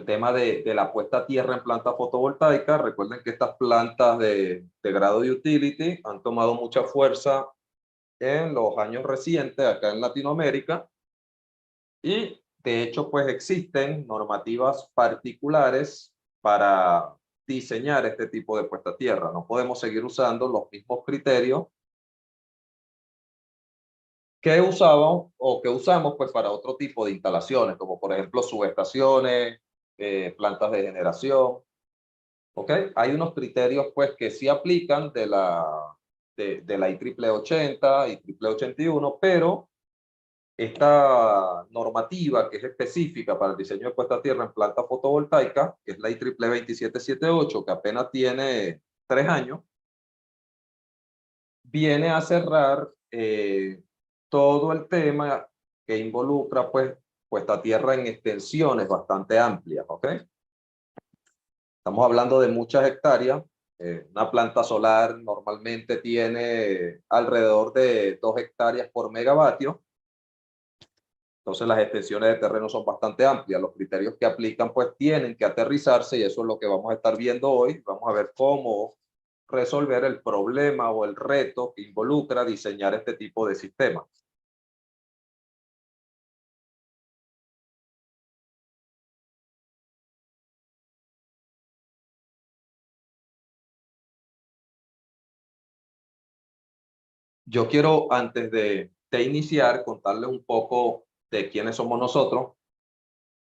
el tema de la puesta a tierra en plantas fotovoltaicas. Recuerden que estas plantas de grado de utility han tomado mucha fuerza en los años recientes acá en Latinoamérica, y de hecho pues existen normativas particulares para diseñar este tipo de puesta a tierra. No podemos seguir usando los mismos criterios que usábamos o que usamos pues para otro tipo de instalaciones, como por ejemplo subestaciones, plantas de generación. ¿Ok? Hay unos criterios pues que sí aplican de la IEEE 80 y IEEE 81, pero esta normativa que es específica para el diseño de puesta a tierra en planta fotovoltaica, que es la IEEE 2778, que apenas tiene 3 años, viene a cerrar todo el tema que involucra pues puesta a tierra en extensiones bastante amplias, ¿ok? Estamos hablando de muchas hectáreas. Una planta solar normalmente tiene alrededor de 2 hectáreas por megavatio. Entonces las extensiones de terreno son bastante amplias. Los criterios que aplican pues tienen que aterrizarse, y eso es lo que vamos a estar viendo hoy. Vamos a ver cómo resolver el problema o el reto que involucra diseñar este tipo de sistemas. Yo quiero, antes de iniciar, contarles un poco de quiénes somos nosotros,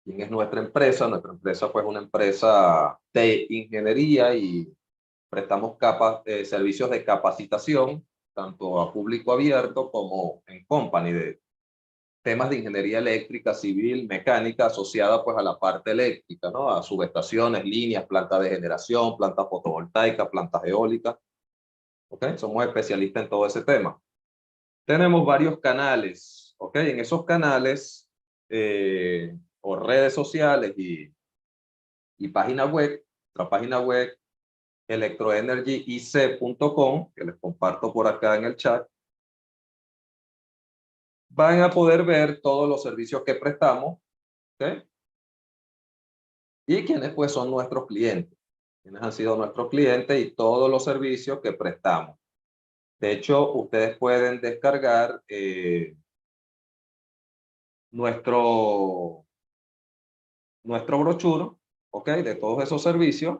quién es nuestra empresa. Nuestra empresa pues es una empresa de ingeniería y prestamos servicios de capacitación, tanto a público abierto como en company, de temas de ingeniería eléctrica, civil, mecánica, asociada pues a la parte eléctrica, ¿no? A subestaciones, líneas, plantas de generación, plantas fotovoltaicas, plantas eólicas. ¿Ok? Somos especialistas en todo ese tema. Tenemos varios canales, ¿ok? En esos canales o redes sociales y página web, la página web electroenergyic.com, que les comparto por acá en el chat, van a poder ver todos los servicios que prestamos, ¿ok? Y quiénes pues son nuestros clientes, quiénes han sido nuestros clientes y todos los servicios que prestamos. De hecho, ustedes pueden descargar nuestro brochure, ¿ok? De todos esos servicios.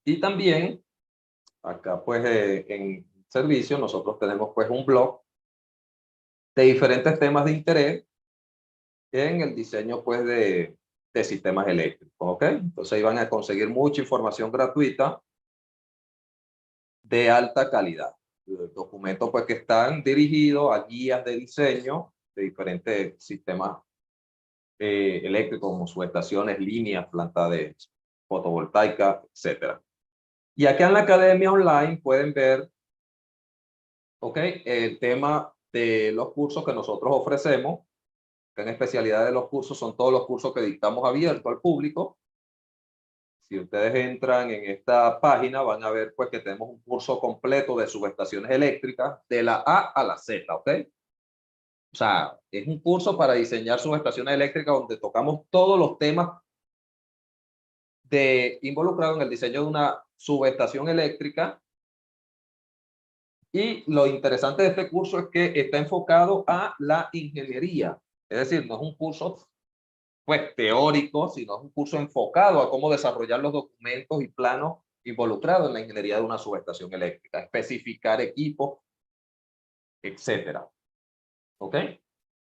Y también, acá pues en servicio, nosotros tenemos pues un blog de diferentes temas de interés en el diseño pues de sistemas eléctricos, ¿ok? Entonces ahí van a conseguir mucha información gratuita de alta calidad. Documentos pues que están dirigidos a guías de diseño de diferentes sistemas eléctricos, como subestaciones, líneas, plantas de fotovoltaica, etcétera. Y acá en la academia online pueden ver, ¿ok? El tema de los cursos que nosotros ofrecemos. En especialidad de los cursos son todos los cursos que dictamos abierto al público. Si ustedes entran en esta página van a ver pues que tenemos un curso completo de subestaciones eléctricas de la A a la Z, ¿ok? O sea, es un curso para diseñar subestaciones eléctricas donde tocamos todos los temas involucrados en el diseño de una subestación eléctrica. Y lo interesante de este curso es que está enfocado a la ingeniería. Es decir, no es un curso pues teórico, sino es un curso enfocado a cómo desarrollar los documentos y planos involucrados en la ingeniería de una subestación eléctrica, especificar equipos, etcétera. ¿Ok?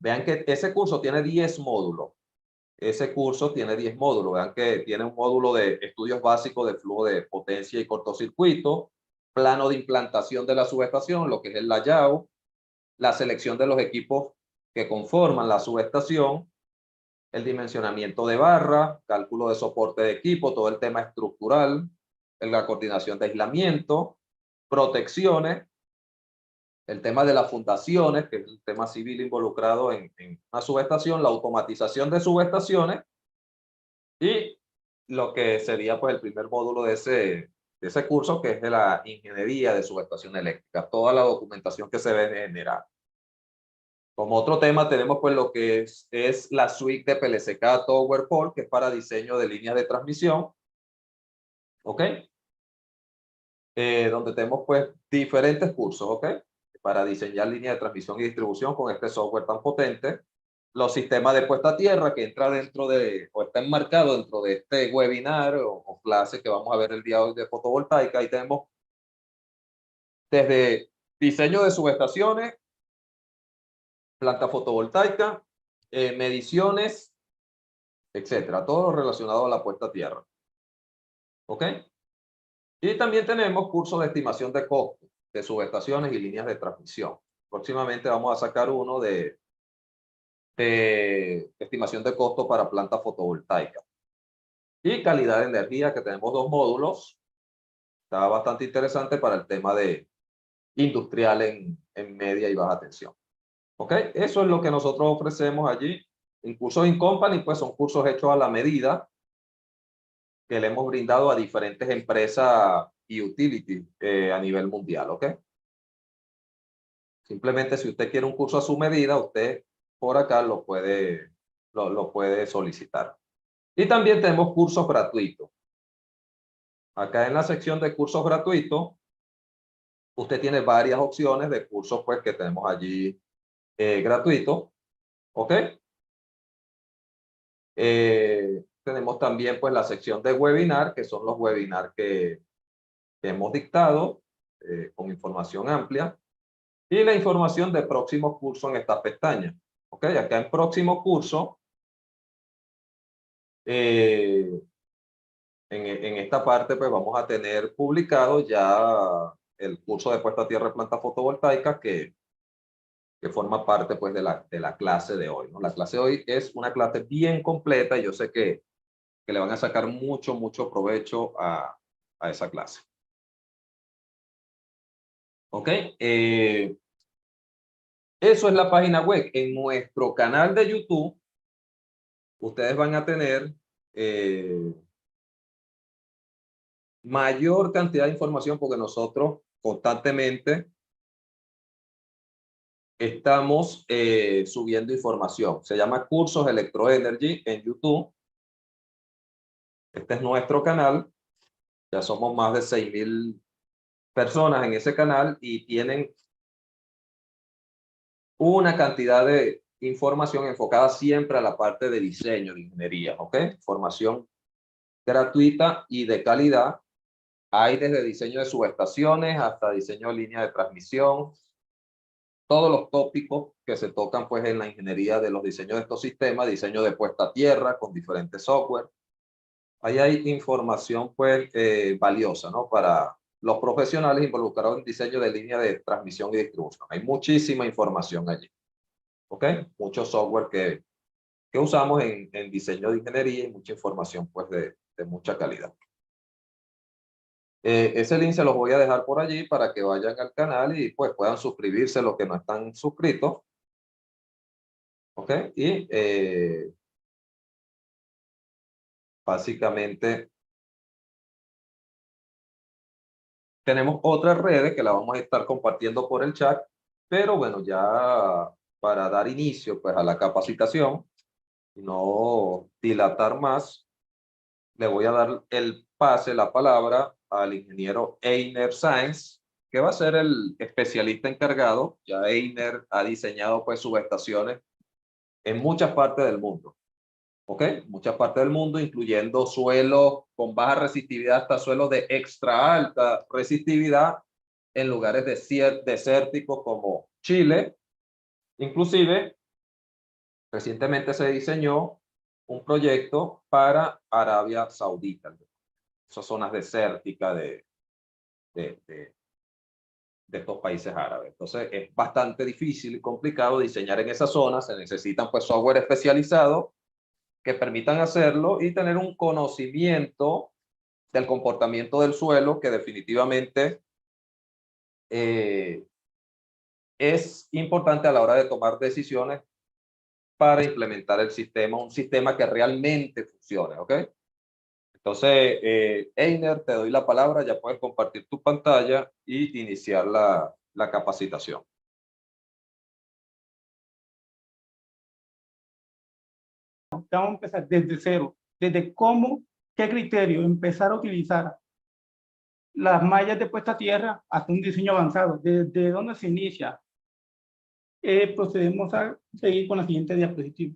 Vean que ese curso tiene 10 módulos. Ese curso tiene 10 módulos. Vean que tiene un módulo de estudios básicos de flujo de potencia y cortocircuito, plano de implantación de la subestación, lo que es el layout, la selección de los equipos que conforman la subestación, el dimensionamiento de barra, cálculo de soporte de equipo, todo el tema estructural, la coordinación de aislamiento, protecciones, el tema de las fundaciones, que es el tema civil involucrado en una subestación, la automatización de subestaciones, y lo que sería pues el primer módulo de ese curso, que es de la ingeniería de subestación eléctrica, toda la documentación que se debe generar. Como otro tema tenemos pues lo que es la suite de PLCK Tower Pole, que es para diseño de líneas de transmisión. ¿Ok? Donde tenemos pues diferentes cursos, ¿ok? Para diseñar líneas de transmisión y distribución con este software tan potente. Los sistemas de puesta a tierra que entra dentro de, o está enmarcado dentro de este webinar o clase que vamos a ver el día de hoy de fotovoltaica. Ahí tenemos desde diseño de subestaciones, planta fotovoltaica, mediciones, etcétera. Todo lo relacionado a la puesta a tierra. ¿Ok? Y también tenemos cursos de estimación de costos de subestaciones y líneas de transmisión. Próximamente vamos a sacar uno de estimación de costo para plantas fotovoltaicas. Y calidad de energía, que tenemos 2 módulos. Está bastante interesante para el tema de industrial en media y baja tensión. ¿Ok? Eso es lo que nosotros ofrecemos allí. En cursos in company, pues son cursos hechos a la medida que le hemos brindado a diferentes empresas y utilities a nivel mundial. ¿Ok? Simplemente si usted quiere un curso a su medida, usted por acá lo puede solicitar. Y también tenemos cursos gratuitos. Acá en la sección de cursos gratuitos, usted tiene varias opciones de cursos pues que tenemos allí gratuitos. ¿Ok? Tenemos también pues la sección de webinar, que son los webinars que hemos dictado con información amplia. Y la información de próximos cursos en esta pestaña. ¿Ok? Acá en próximo curso, en esta parte pues vamos a tener publicado ya el curso de puesta a tierra de plantas fotovoltaicas que forma parte pues de la clase de hoy, ¿no? La clase de hoy es una clase bien completa y yo sé que le van a sacar mucho provecho a esa clase. ¿Ok? Eso es la página web. En nuestro canal de YouTube, ustedes van a tener mayor cantidad de información porque nosotros constantemente estamos subiendo información. Se llama Cursos Electroenergy en YouTube. Este es nuestro canal. Ya somos más de 6.000 personas en ese canal y tienen una cantidad de información enfocada siempre a la parte de diseño, de ingeniería, ¿ok? Formación gratuita y de calidad. Hay desde diseño de subestaciones hasta diseño de línea de transmisión, todos los tópicos que se tocan pues en la ingeniería de los diseños de estos sistemas, diseño de puesta a tierra con diferentes software. Ahí hay información pues valiosa, ¿no? Para los profesionales involucrados en diseño de línea de transmisión y distribución. Hay muchísima información allí. ¿Ok? Mucho software que usamos en diseño de ingeniería y mucha información pues de mucha calidad. Ese link se los voy a dejar por allí para que vayan al canal y pues puedan suscribirse los que no están suscritos. ¿Ok? Y básicamente tenemos otras redes que la vamos a estar compartiendo por el chat, pero bueno, ya para dar inicio pues a la capacitación y no dilatar más, le voy a dar el pase, la palabra al ingeniero Einer Sáenz, que va a ser el especialista encargado. Ya Einer ha diseñado pues subestaciones en muchas partes del mundo. ¿Ok? Muchas partes del mundo, incluyendo suelos con baja resistividad hasta suelos de extra alta resistividad en lugares desérticos como Chile. Inclusive, recientemente se diseñó un proyecto para Arabia Saudita, esas zonas desérticas de, de, de estos países árabes. Entonces, es bastante difícil y complicado diseñar en esas zonas. Se necesitan pues software especializado que permitan hacerlo y tener un conocimiento del comportamiento del suelo que definitivamente es importante a la hora de tomar decisiones para implementar el sistema, un sistema que realmente funcione, ¿ok? Entonces, Einer, te doy la palabra, ya puedes compartir tu pantalla y iniciar la capacitación. claro que vamos a empezar desde cero, desde cómo, qué criterio empezar a utilizar las mallas de puesta a tierra hasta un diseño avanzado, desde dónde se inicia. Procedemos a seguir con la siguiente diapositiva.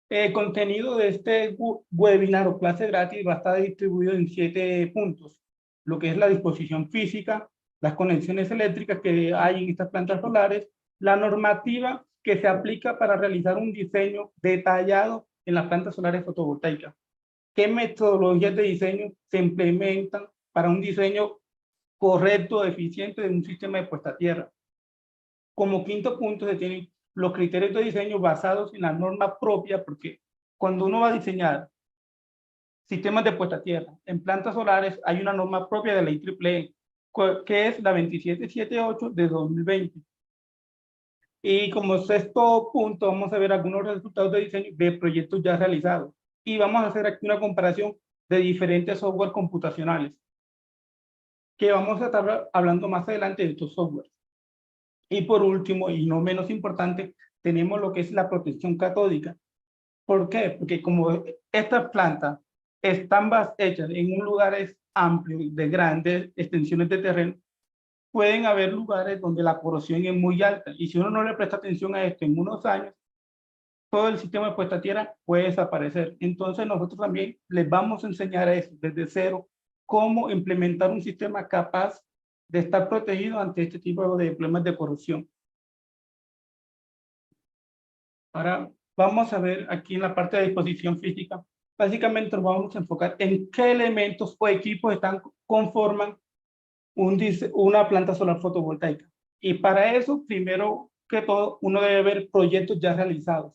El contenido de este webinar o clase gratis va a estar distribuido en 7 puntos. Lo que es la disposición física, las conexiones eléctricas que hay en estas plantas solares, la normativa que se aplica para realizar un diseño detallado en las plantas solares fotovoltaicas. ¿Qué metodologías de diseño se implementan para un diseño correcto, eficiente de un sistema de puesta a tierra? Como quinto punto se tienen los criterios de diseño basados en la norma propia, porque cuando uno va a diseñar sistemas de puesta a tierra en plantas solares, hay una norma propia de la IEEE, que es la 2778 de 2020. Y como sexto punto, vamos a ver algunos resultados de diseño de proyectos ya realizados. Y vamos a hacer aquí una comparación de diferentes software computacionales, que vamos a estar hablando más adelante de estos softwares. Y por último, y no menos importante, tenemos lo que es la protección catódica. ¿Por qué? Porque como estas plantas están hechas en un lugares amplios, de grandes extensiones de terreno, pueden haber lugares donde la corrosión es muy alta. Y si uno no le presta atención a esto en unos años, todo el sistema de puesta a tierra puede desaparecer. Entonces nosotros también les vamos a enseñar a eso desde cero, cómo implementar un sistema capaz de estar protegido ante este tipo de problemas de corrosión. Ahora vamos a ver aquí en la parte de disposición física, básicamente nos vamos a enfocar en qué elementos o equipos conforman una planta solar fotovoltaica. Y para eso, primero que todo, uno debe ver proyectos ya realizados.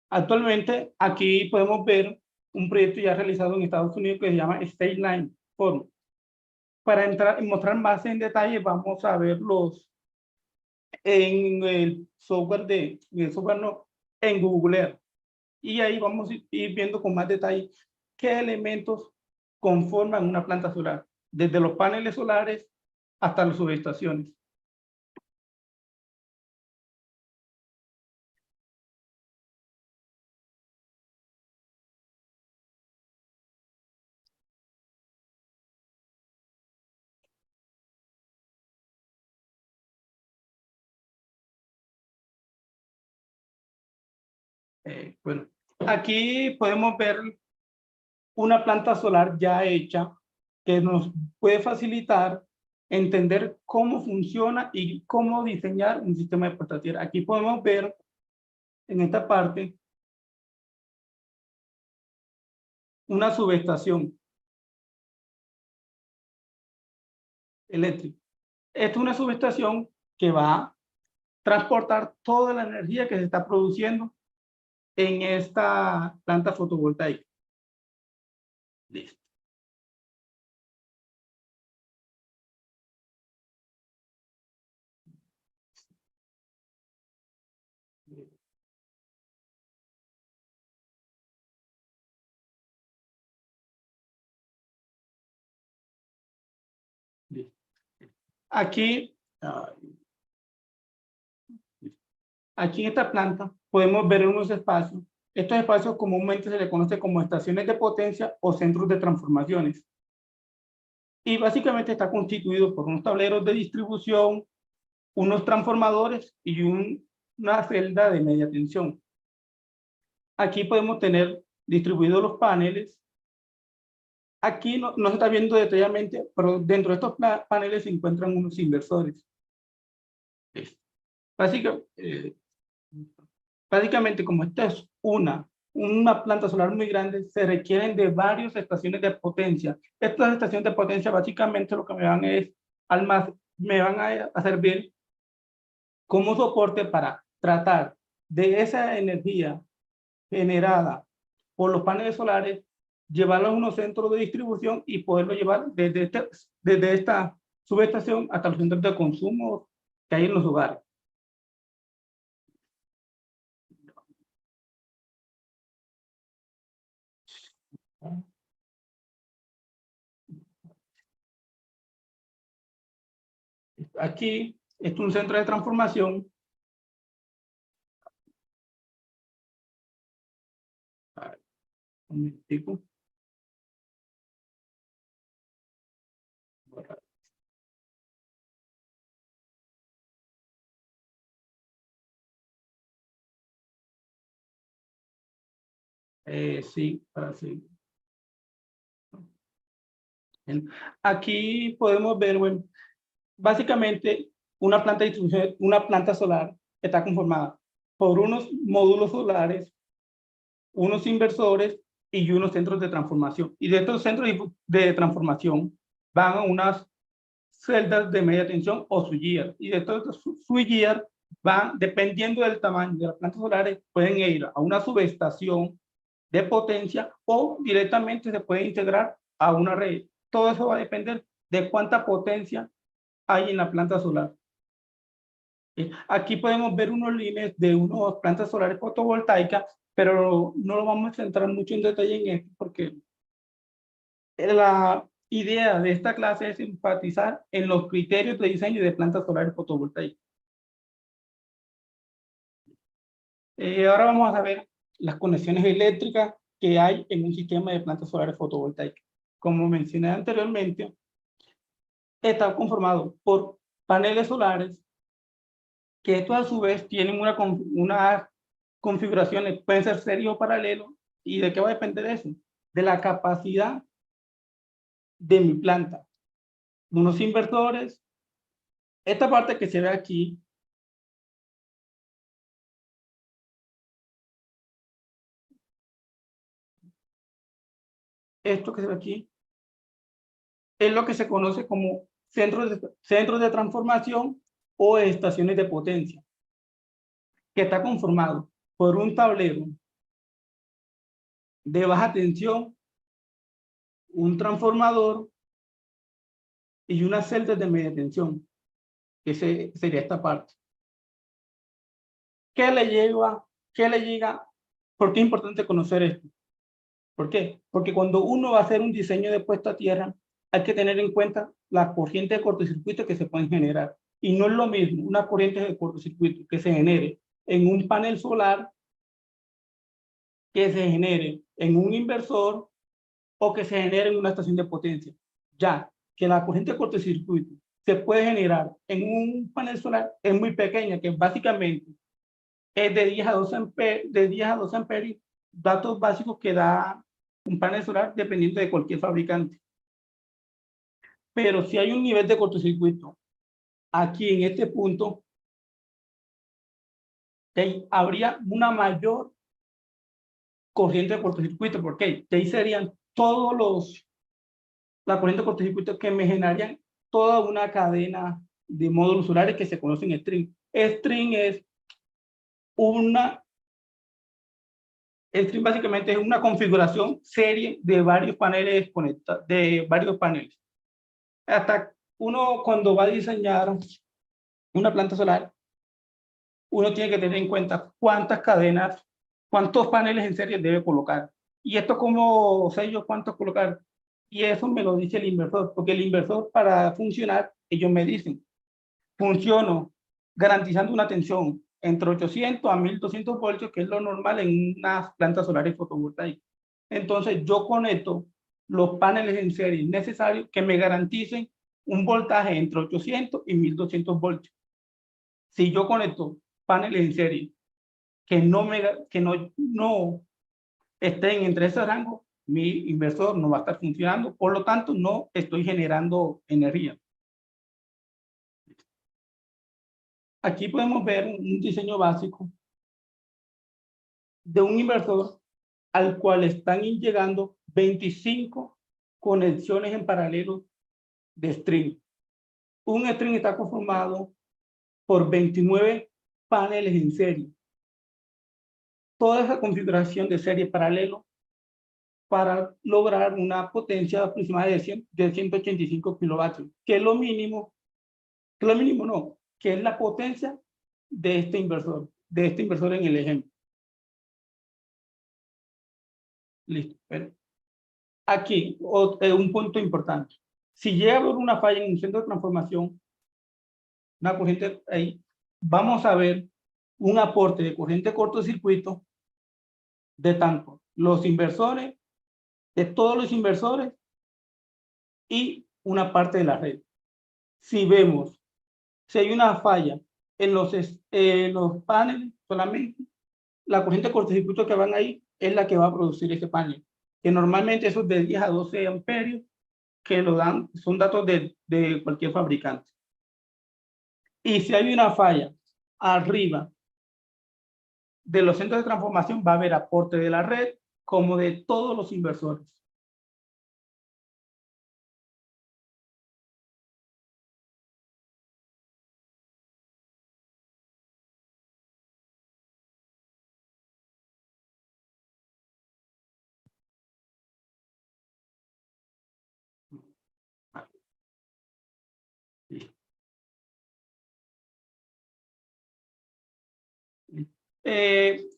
Actualmente, aquí podemos ver un proyecto ya realizado en Estados Unidos que se llama State Line Forum. Para entrar y mostrar más en detalle, vamos a verlos en el software en Google Earth. Y ahí vamos a ir viendo con más detalle qué elementos conforman una planta solar, desde los paneles solares hasta las subestaciones. Bueno, aquí podemos ver una planta solar ya hecha que nos puede facilitar entender cómo funciona y cómo diseñar un sistema de puesta a tierra. Aquí podemos ver en esta parte una subestación eléctrica. Esta es una subestación que va a transportar toda la energía que se está produciendo en esta planta fotovoltaica. Listo. Listo. Aquí, aquí en esta planta podemos ver unos espacios. Estos espacios comúnmente se les conoce como estaciones de potencia o centros de transformaciones. Y básicamente está constituido por unos tableros de distribución, unos transformadores y una celda de media tensión. Aquí podemos tener distribuidos los paneles. Aquí no se está viendo detalladamente, pero dentro de estos paneles se encuentran unos inversores. Básicamente, como esta es una planta solar muy grande, se requieren de varias estaciones de potencia. Estas estaciones de potencia básicamente lo que me van a servir como soporte para tratar de esa energía generada por los paneles solares, llevarlo a unos centros de distribución y poderlo llevar desde esta subestación hasta los centros de consumo que hay en los hogares. Aquí es un centro de transformación Un momentico. Sí, para sí. Aquí podemos ver, bueno, básicamente una planta de distribución, una planta solar está conformada por unos módulos solares, unos inversores y unos centros de transformación. Y de estos centros de transformación van a unas celdas de media tensión o switchgear. Y de estos switchgear van, dependiendo del tamaño de las plantas solares, pueden ir a una subestación de potencia o directamente se puede integrar a una red. Todo eso va a depender de cuánta potencia hay en la planta solar. Aquí podemos ver unos líneas de unas plantas solares fotovoltaicas, pero no lo vamos a centrar mucho en detalle en esto porque la idea de esta clase es enfatizar en los criterios de diseño de plantas solares fotovoltaicas. Ahora vamos a ver las conexiones eléctricas que hay en un sistema de plantas solares fotovoltaicas. Como mencioné anteriormente, está conformado por paneles solares que estos a su vez tienen una configuraciones, pueden ser serie o paralelo. ¿Y de qué va a depender eso? De la capacidad de mi planta. Unos inversores, esta parte que se ve aquí, esto que se ve aquí, es lo que se conoce como centros de transformación o estaciones de potencia, que está conformado por un tablero de baja tensión, un transformador y unas celdas de media tensión, que sería esta parte. ¿Qué le lleva? ¿Qué le llega? ¿Por qué es importante conocer esto? ¿Por qué? Porque cuando uno va a hacer un diseño de puesta a tierra, hay que tener en cuenta las corrientes de cortocircuito que se pueden generar. Y no es lo mismo una corriente de cortocircuito que se genere en un panel solar, que se genere en un inversor o que se genere en una estación de potencia. Ya que la corriente de cortocircuito se puede generar en un panel solar es muy pequeña, que básicamente es de 10 a 12 amperios, de 10 a 12 amperios, datos básicos que da un panel solar dependiendo de cualquier fabricante. Pero si hay un nivel de cortocircuito aquí en este punto, habría una mayor corriente de cortocircuito, porque ahí serían todos la corriente de cortocircuito que me generarían toda una cadena de módulos solares que se conocen string. String es string básicamente es una configuración serie de varios paneles conectados, de varios paneles. Hasta uno cuando va a diseñar una planta solar, uno tiene que tener en cuenta cuántas cadenas, cuántos paneles en serie debe colocar. Y esto como sé yo cuántos colocar. Y eso me lo dice el inversor, porque el inversor para funcionar, ellos me dicen, funciono garantizando una tensión entre 800 a 1200 voltios, que es lo normal en unas plantas solares fotovoltaicas. Entonces yo conecto los paneles en serie necesarios que me garanticen un voltaje entre 800 y 1200 voltios. Si yo conecto paneles en serie que no estén entre ese rango, mi inversor no va a estar funcionando, por lo tanto no estoy generando energía. Aquí podemos ver un diseño básico de un inversor al cual están llegando 25 conexiones en paralelo de string. Un string está conformado por 29 paneles en serie. Toda esa configuración de serie paralelo para lograr una potencia aproximada de 185 kilovatios, que es lo mínimo no, que es la potencia de este inversor en el ejemplo. Listo. Pero aquí, un punto importante. Si llega a haber una falla en un centro de transformación, una corriente ahí, vamos a ver un aporte de corriente cortocircuito de tanto los inversores de todos los inversores y una parte de la red. Si vemos, si hay una falla en los paneles solamente, la corriente de cortocircuito que van ahí es la que va a producir ese panel, que normalmente esos de 10 a 12 amperios que lo dan, son datos de cualquier fabricante. Y si hay una falla arriba de los centros de transformación, va a haber aporte de la red como de todos los inversores.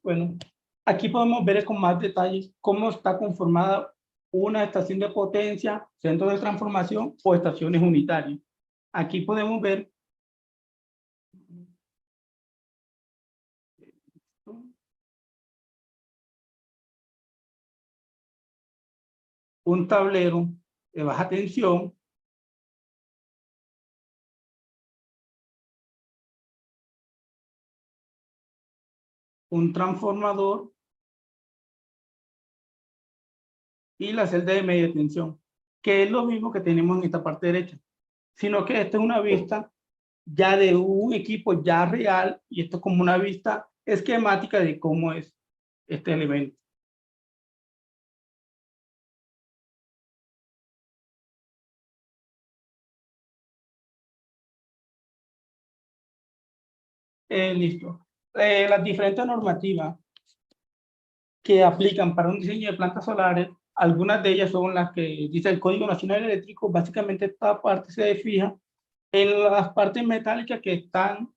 Bueno, aquí podemos ver con más detalles cómo está conformada una estación de potencia, centro de transformación o estaciones unitarias. Aquí podemos ver un tablero de baja tensión, un transformador y la celda de media tensión, que es lo mismo que tenemos en esta parte derecha, sino que esta es una vista ya de un equipo ya real y esto es como una vista esquemática de cómo es este elemento. Listo. Las diferentes normativas que aplican para un diseño de plantas solares, algunas de ellas son las que dice el Código Nacional Eléctrico. Básicamente esta parte se fija en las partes metálicas que están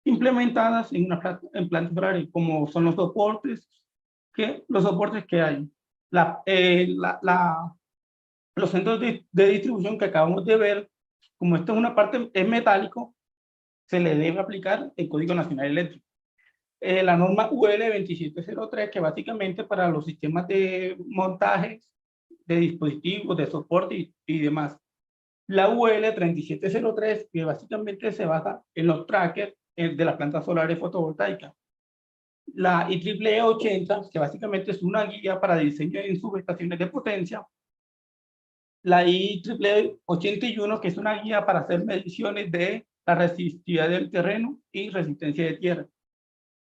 implementadas en una en plantas solares, como son los soportes que hay. Los centros de distribución que acabamos de ver, como esto es una parte es metálico, se le debe aplicar el Código Nacional Eléctrico. La norma UL 2703, que básicamente para los sistemas de montaje de dispositivos, de soporte y demás. La UL 3703, que básicamente se basa en los trackers de las plantas solares fotovoltaicas. La IEEE 80, que básicamente es una guía para diseño en subestaciones de potencia. La IEEE 81, que es una guía para hacer mediciones de la resistividad del terreno y resistencia de tierra.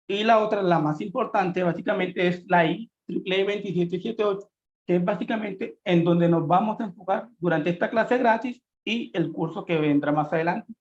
Y la otra, la más importante, básicamente es la IEEE 2778, que es básicamente en donde nos vamos a enfocar durante esta clase gratis y el curso que vendrá más adelante.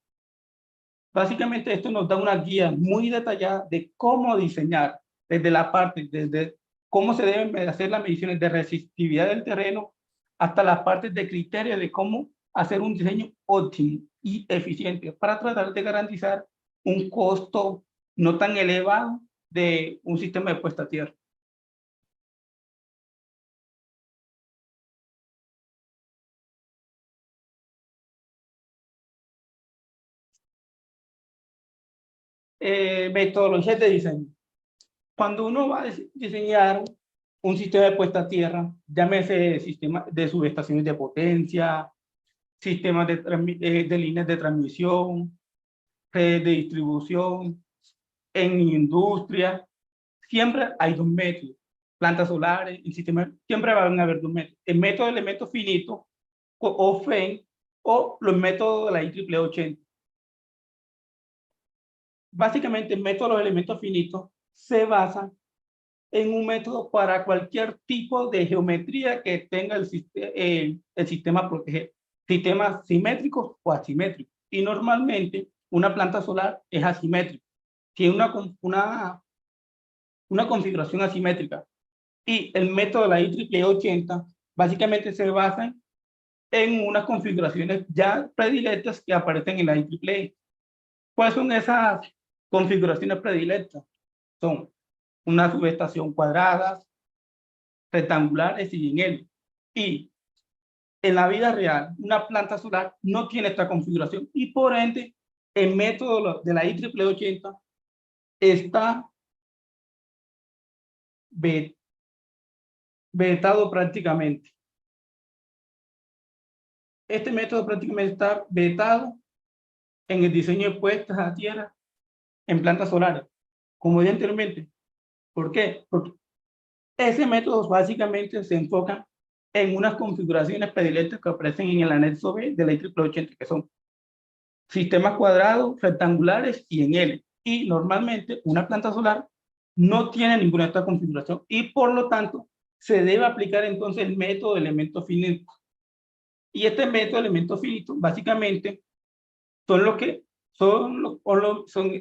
Básicamente esto nos da una guía muy detallada de cómo diseñar desde cómo se deben hacer las mediciones de resistividad del terreno hasta las partes de criterio de cómo hacer un diseño óptimo y eficiente para tratar de garantizar un costo no tan elevado de un sistema de puesta a tierra. Metodologías de diseño. Cuando uno va a diseñar un sistema de puesta a tierra, llámese sistema de subestaciones de potencia, sistemas de líneas de transmisión, redes de distribución, en industria, siempre hay dos métodos. Plantas solares, el sistema, siempre van a haber dos métodos. El método de elementos finitos, o FEN, o los métodos de la IEEE 80. Básicamente, el método de los elementos finitos se basa en un método para cualquier tipo de geometría que tenga el sistema a proteger, sistemas simétricos o asimétricos. Y normalmente una planta solar es asimétrica, tiene una configuración asimétrica. Y el método de la IEEE 80 básicamente se basa en unas configuraciones ya predilectas que aparecen en la IEEE. ¿Cuáles son esas configuraciones predilectas? Son una subestación cuadrada, rectangulares y en L. Y en la vida real, una planta solar no tiene esta configuración y por ende, el método de la IEEE 80 está vetado prácticamente. Este método prácticamente está vetado en el diseño de puestas a tierra en plantas solares, como dije anteriormente. ¿Por qué? Porque ese método básicamente se enfoca en unas configuraciones predilectas que aparecen en el anexo B de la IEEE 80, que son sistemas cuadrados, rectangulares y en L. Y normalmente una planta solar no tiene ninguna de estas configuraciones y por lo tanto se debe aplicar entonces el método de elementos finitos. Y este método de elementos finitos básicamente son los que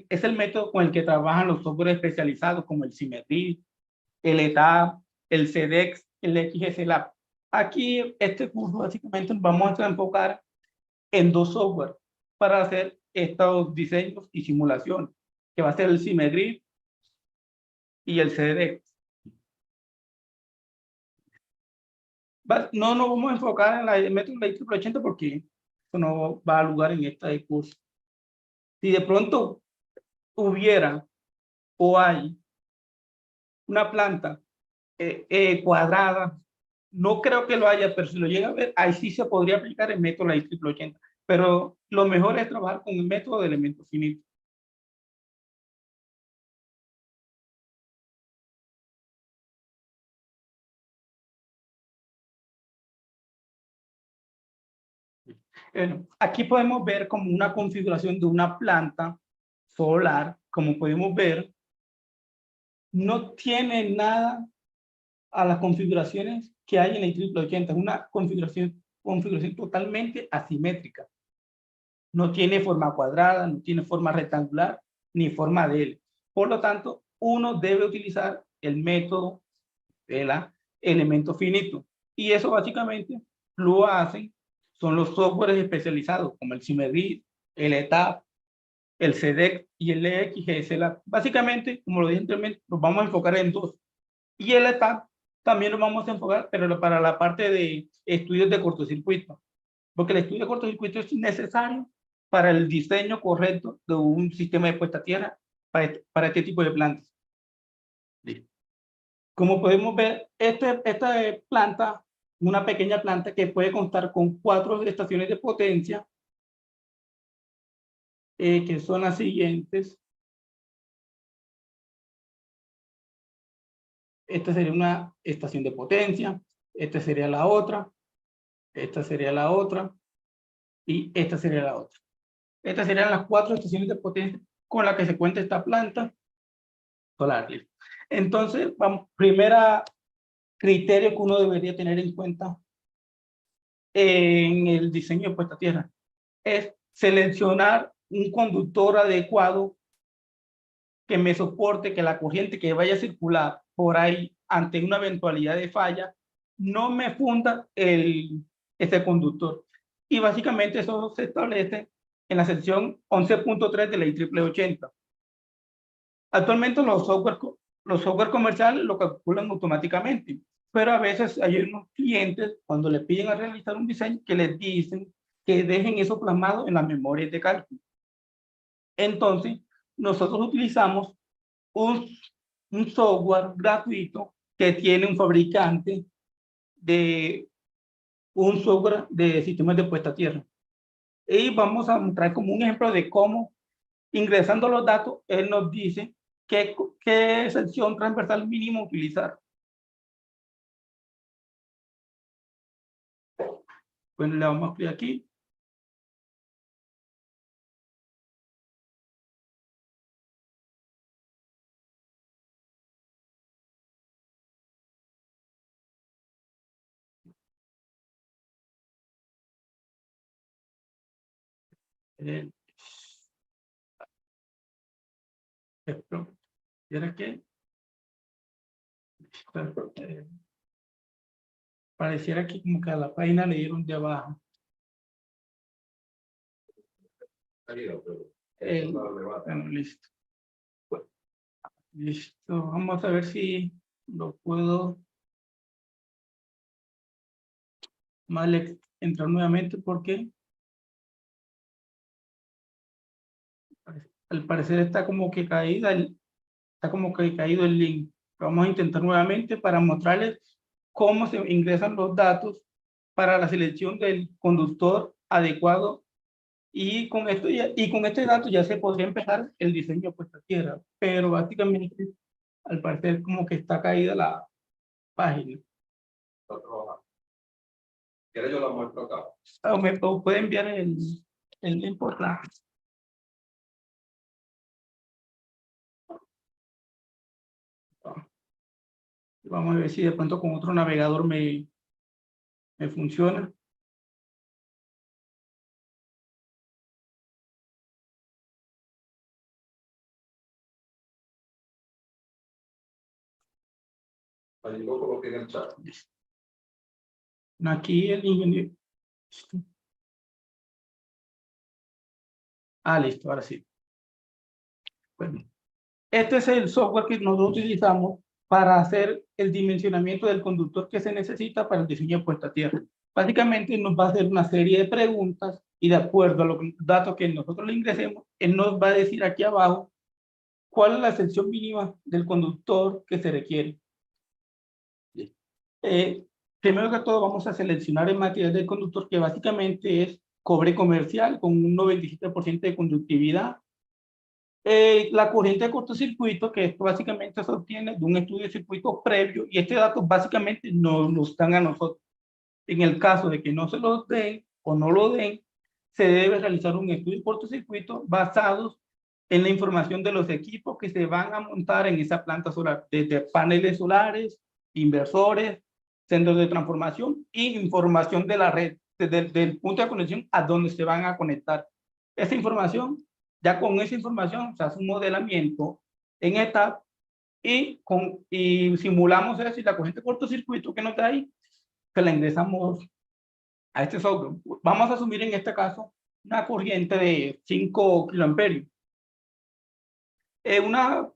es el método con el que trabajan los softwares especializados como el Simetri, el ETAP, el CEDEX, el XGSLab. Aquí, este curso básicamente nos vamos a enfocar en dos software para hacer estos diseños y simulaciones, que va a ser el Simetri y el CEDEX. No nos vamos a enfocar en el método de la IEEE 80 porque eso no va a lugar en este curso. Si de pronto hubiera o hay una planta cuadrada, no creo que lo haya, pero si lo llega a ver, ahí sí se podría aplicar el método de la IEEE 80. Pero lo mejor es trabajar con el método de elementos finitos. Aquí podemos ver como una configuración de una planta solar, como podemos ver, no tiene nada a las configuraciones que hay en la IEEE 80. Es una configuración totalmente asimétrica. No tiene forma cuadrada, no tiene forma rectangular, ni forma de L. Por lo tanto, uno debe utilizar el método de la elemento finito. Y eso básicamente lo hacen, son los softwares especializados como el Simetri, el ETAP, el CEDEX y el XGSLab. Básicamente, como lo dije anteriormente, nos vamos a enfocar en dos. Y el ETAP también lo vamos a enfocar, pero para la parte de estudios de cortocircuito. Porque el estudio de cortocircuito es necesario para el diseño correcto de un sistema de puesta a tierra para este tipo de plantas. Como podemos ver, esta planta, una pequeña planta que puede contar con 4 estaciones de potencia, que son las siguientes. Esta sería una estación de potencia, esta sería la otra, esta sería la otra, y esta sería la otra. Estas serían las 4 estaciones de potencia con las que se cuenta esta planta solar. Entonces, vamos, primera criterio que uno debería tener en cuenta en el diseño de puesta a tierra es seleccionar un conductor adecuado que me soporte que la corriente que vaya a circular por ahí ante una eventualidad de falla no me funda este conductor. Y básicamente eso se establece en la sección 11.3 de la IEEE 80. Actualmente los software comerciales lo calculan automáticamente, pero a veces hay unos clientes cuando les piden a realizar un diseño que les dicen que dejen eso plasmado en las memorias de cálculo. Entonces, nosotros utilizamos un, un software gratuito que tiene un fabricante de un software de sistemas de puesta a tierra. Y vamos a mostrar como un ejemplo de cómo, ingresando los datos, él nos dice qué sección transversal mínimo utilizar. Bueno, le vamos a escribir aquí. ¿Era qué? Pareciera que como que a la página le dieron de abajo. Bueno, listo. Bueno, listo. Vamos a ver si lo puedo mal entrar nuevamente porque al parecer está como que caído el link. Vamos a intentar nuevamente para mostrarles cómo se ingresan los datos para la selección del conductor adecuado, y con esto y con este dato ya se podría empezar el diseño de puesta a tierra, pero básicamente al parecer como que está caída la página. ¿Quieres yo la muestro acá? O me puede enviar el link por la... Vamos a ver si de pronto con otro navegador me funciona. Ahí lo coloqué en el chat. Aquí el ingeniero... Ah, listo, ahora sí. Bueno, este es el software que nosotros utilizamos para hacer el dimensionamiento del conductor que se necesita para el diseño de puesta a tierra. Básicamente nos va a hacer una serie de preguntas y de acuerdo a los datos que nosotros le ingresemos, él nos va a decir aquí abajo cuál es la sección mínima del conductor que se requiere. Primero que todo vamos a seleccionar el material del conductor, que básicamente es cobre comercial con un 97% de conductividad. La corriente de cortocircuito, que esto básicamente se obtiene de un estudio de circuito previo, y este dato básicamente nos lo dan a nosotros. En el caso de que no se lo den o no lo den, se debe realizar un estudio de cortocircuito basado en la información de los equipos que se van a montar en esa planta solar, desde paneles solares, inversores, centros de transformación y información de la red, desde el punto de conexión a donde se van a conectar. Esa información, ya con esa información se hace un modelamiento en etapa y simulamos eso, y la corriente de cortocircuito que nos da ahí, que la ingresamos a este software. Vamos a asumir en este caso una corriente de 5 kiloamperios. Una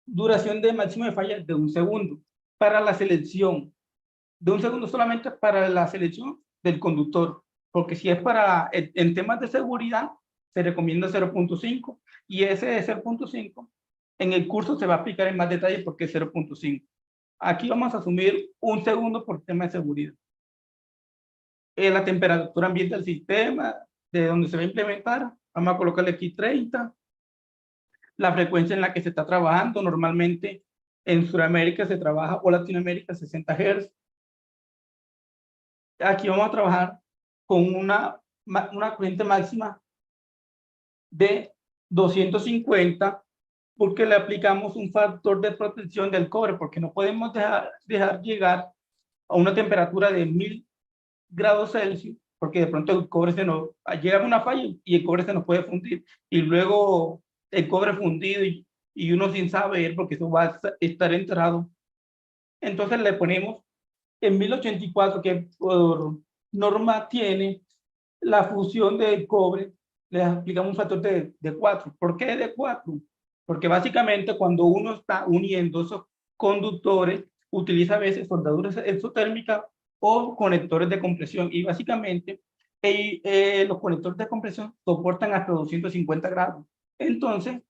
duración de máximo de falla de 1 segundo para la selección, de 1 segundo solamente para la selección del conductor, porque si es para en temas de seguridad se recomienda 0.5, y ese de 0.5 en el curso se va a explicar en más detalle por qué 0.5. Aquí vamos a asumir 1 segundo por tema de seguridad. La temperatura ambiente del sistema, de donde se va a implementar, vamos a colocarle aquí 30. La frecuencia en la que se está trabajando, normalmente en Sudamérica se trabaja, o Latinoamérica, 60 Hz. Aquí vamos a trabajar con una corriente máxima de 250, porque le aplicamos un factor de protección del cobre, porque no podemos dejar llegar a una temperatura de 1000 grados Celsius, porque de pronto el cobre llega a una falla y el cobre se nos puede fundir, y luego el cobre fundido y uno sin saber, porque eso va a estar enterrado. Entonces le ponemos en 1084, que por norma tiene la fusión del cobre, le aplicamos un factor de 4. ¿Por qué de 4? Porque básicamente cuando uno está uniendo esos conductores, utiliza a veces soldaduras exotérmicas o conectores de compresión, y básicamente los conectores de compresión soportan hasta 250 grados. Entonces,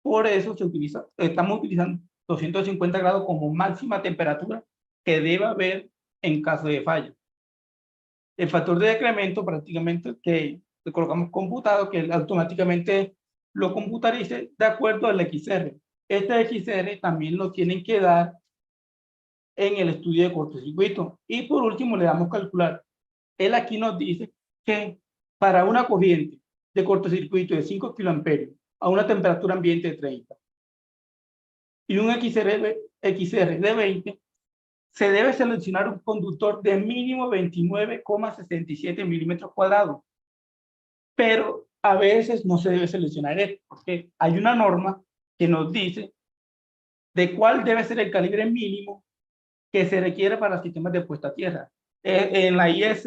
por eso estamos utilizando 250 grados como máxima temperatura que debe haber en caso de falla. El factor de decremento prácticamente que le colocamos computado, que él automáticamente lo computarice de acuerdo al XR. Este XR también lo tienen que dar en el estudio de cortocircuito. Y por último le damos calcular. Él aquí nos dice que para una corriente de cortocircuito de 5 kiloamperios a una temperatura ambiente de 30 y un XR de 20, se debe seleccionar un conductor de mínimo 29,67 milímetros cuadrados. Pero a veces no se debe seleccionar esto, porque hay una norma que nos dice de cuál debe ser el calibre mínimo que se requiere para sistemas de puesta a tierra. En la IS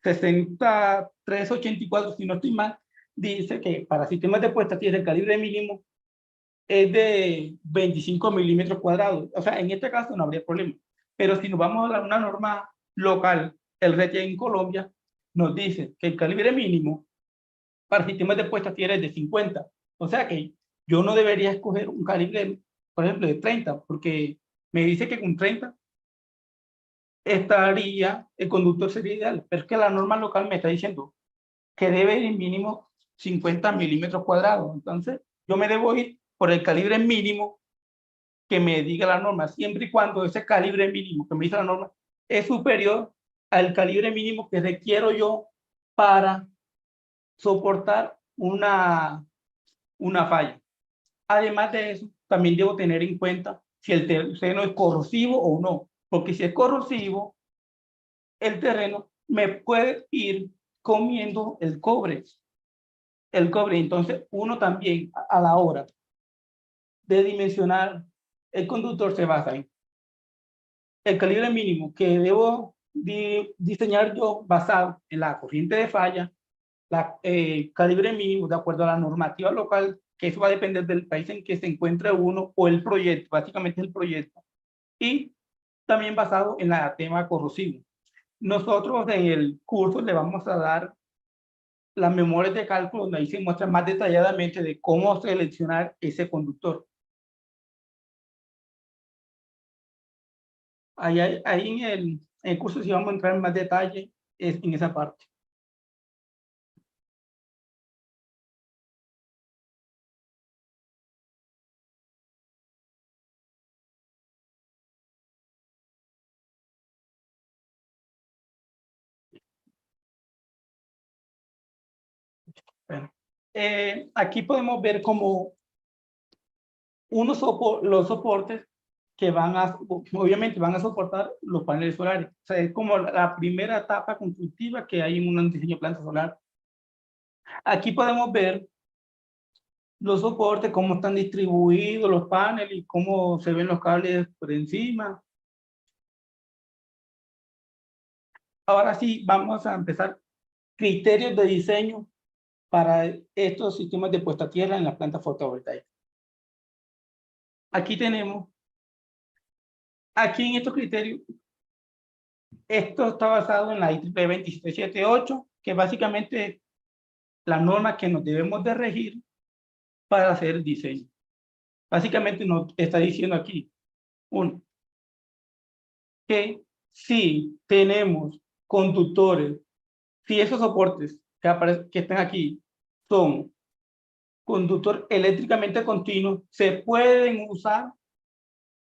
6384, si no estoy mal, dice que para sistemas de puesta a tierra el calibre mínimo es de 25 milímetros cuadrados. O sea, en este caso no habría problema. Pero si nos vamos a una norma local, el RETIA en Colombia nos dice que el calibre mínimo para sistemas de puesta a tierra es de 50. O sea que yo no debería escoger un calibre, por ejemplo, de 30, porque me dice que con 30 estaría, el conductor sería ideal, pero es que la norma local me está diciendo que debe ir mínimo 50 milímetros cuadrados. Entonces, yo me debo ir por el calibre mínimo que me diga la norma, siempre y cuando ese calibre mínimo que me dice la norma es superior al calibre mínimo que requiero yo para soportar una falla. Además de eso, también debo tener en cuenta si el terreno es corrosivo o no, porque si es corrosivo, el terreno me puede ir comiendo el cobre. El cobre, entonces uno también a la hora de dimensionar el conductor se basa en el calibre mínimo que debo diseñar yo basado en la corriente de falla, la calibre mínimo de acuerdo a la normativa local, que eso va a depender del país en que se encuentre uno o el proyecto, básicamente el proyecto, y también basado en el tema corrosivo. Nosotros en el curso le vamos a dar las memorias de cálculo donde ahí se muestra más detalladamente de cómo seleccionar ese conductor. Ahí en el curso sí vamos a entrar en más detalle en esa parte. Bueno, aquí podemos ver como los soportes que obviamente van a soportar los paneles solares. O sea, es como la primera etapa constructiva que hay en un diseño de planta solar. Aquí podemos ver los soportes, cómo están distribuidos los paneles y cómo se ven los cables por encima. Ahora sí, vamos a empezar criterios de diseño para estos sistemas de puesta a tierra en la planta fotovoltaica. Aquí tenemos, aquí en estos criterios, esto está basado en la IEEE 2778, que básicamente es la norma que nos debemos de regir para hacer el diseño. Básicamente nos está diciendo aquí, uno, que si tenemos conductores, si esos soportes que están aquí son conductor eléctricamente continuo, se pueden usar,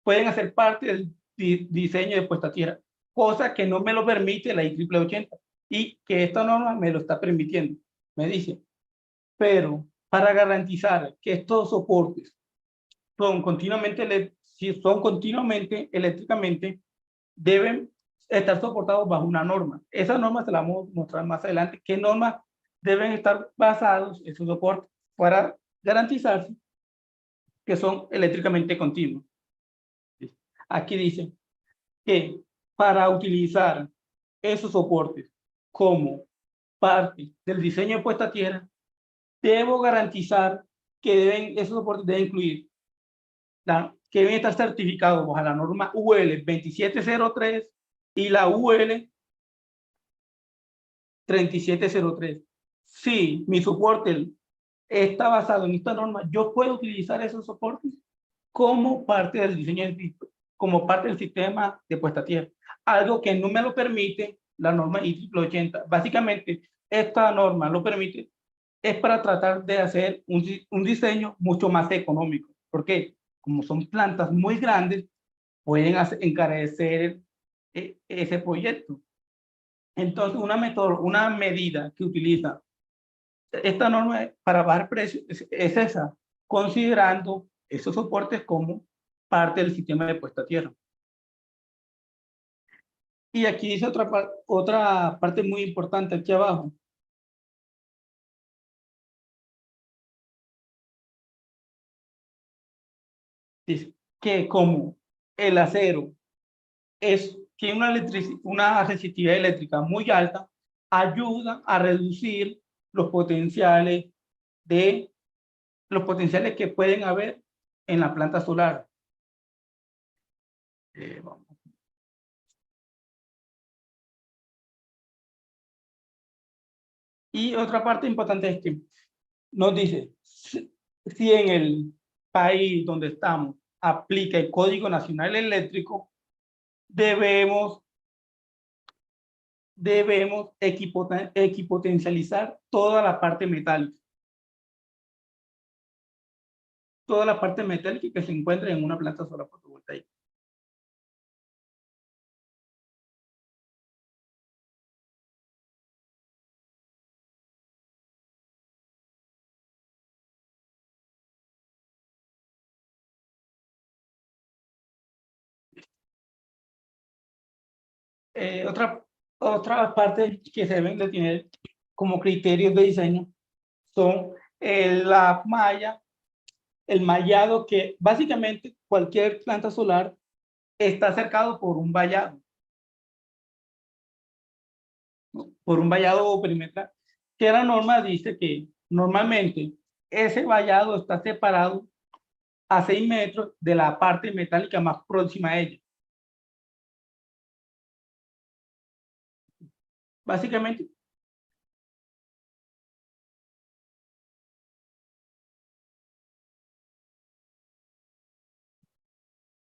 pueden hacer parte del diseño de puesta a tierra, cosa que no me lo permite la IEEE 80 y que esta norma me lo está permitiendo. Me dice, pero para garantizar que estos soportes si son continuamente eléctricamente, deben estar soportados bajo una norma. Esa norma se la vamos a mostrar más adelante. ¿Qué normas deben estar basados esos soportes para garantizarse que son eléctricamente continuos? Aquí dice que para utilizar esos soportes como parte del diseño de puesta a tierra, debo garantizar que esos soportes deben incluir que deben estar certificados bajo la norma UL 2703 y la UL 3703. Si mi soporte está basado en esta norma, yo puedo utilizar esos soportes como parte del diseño, como parte del sistema de puesta a tierra. Algo que no me lo permite la norma IEEE 80. Básicamente, esta norma lo permite, es para tratar de hacer un diseño mucho más económico. ¿Por qué? Como son plantas muy grandes, pueden encarecer ese proyecto. Entonces, una medida que utiliza esta norma para bajar precios es esa, considerando esos soportes como parte del sistema de puesta a tierra. Y aquí dice otra parte muy importante aquí abajo. Dice que como el acero tiene una resistividad eléctrica muy alta, ayuda a reducir los potenciales que pueden haber en la planta solar. Vamos. Y otra parte importante es que nos dice, si en el país donde estamos aplica el Código Nacional Eléctrico, debemos debemos equipotencializar toda la parte metálica. Toda la parte metálica que se encuentra en una planta solar fotovoltaica. Otra parte que se deben de tener como criterios de diseño son la malla, el mallado, que básicamente cualquier planta solar está cercado por un vallado perimetral, que la norma dice que normalmente ese vallado está separado a 6 metros de la parte metálica más próxima a ella. Básicamente,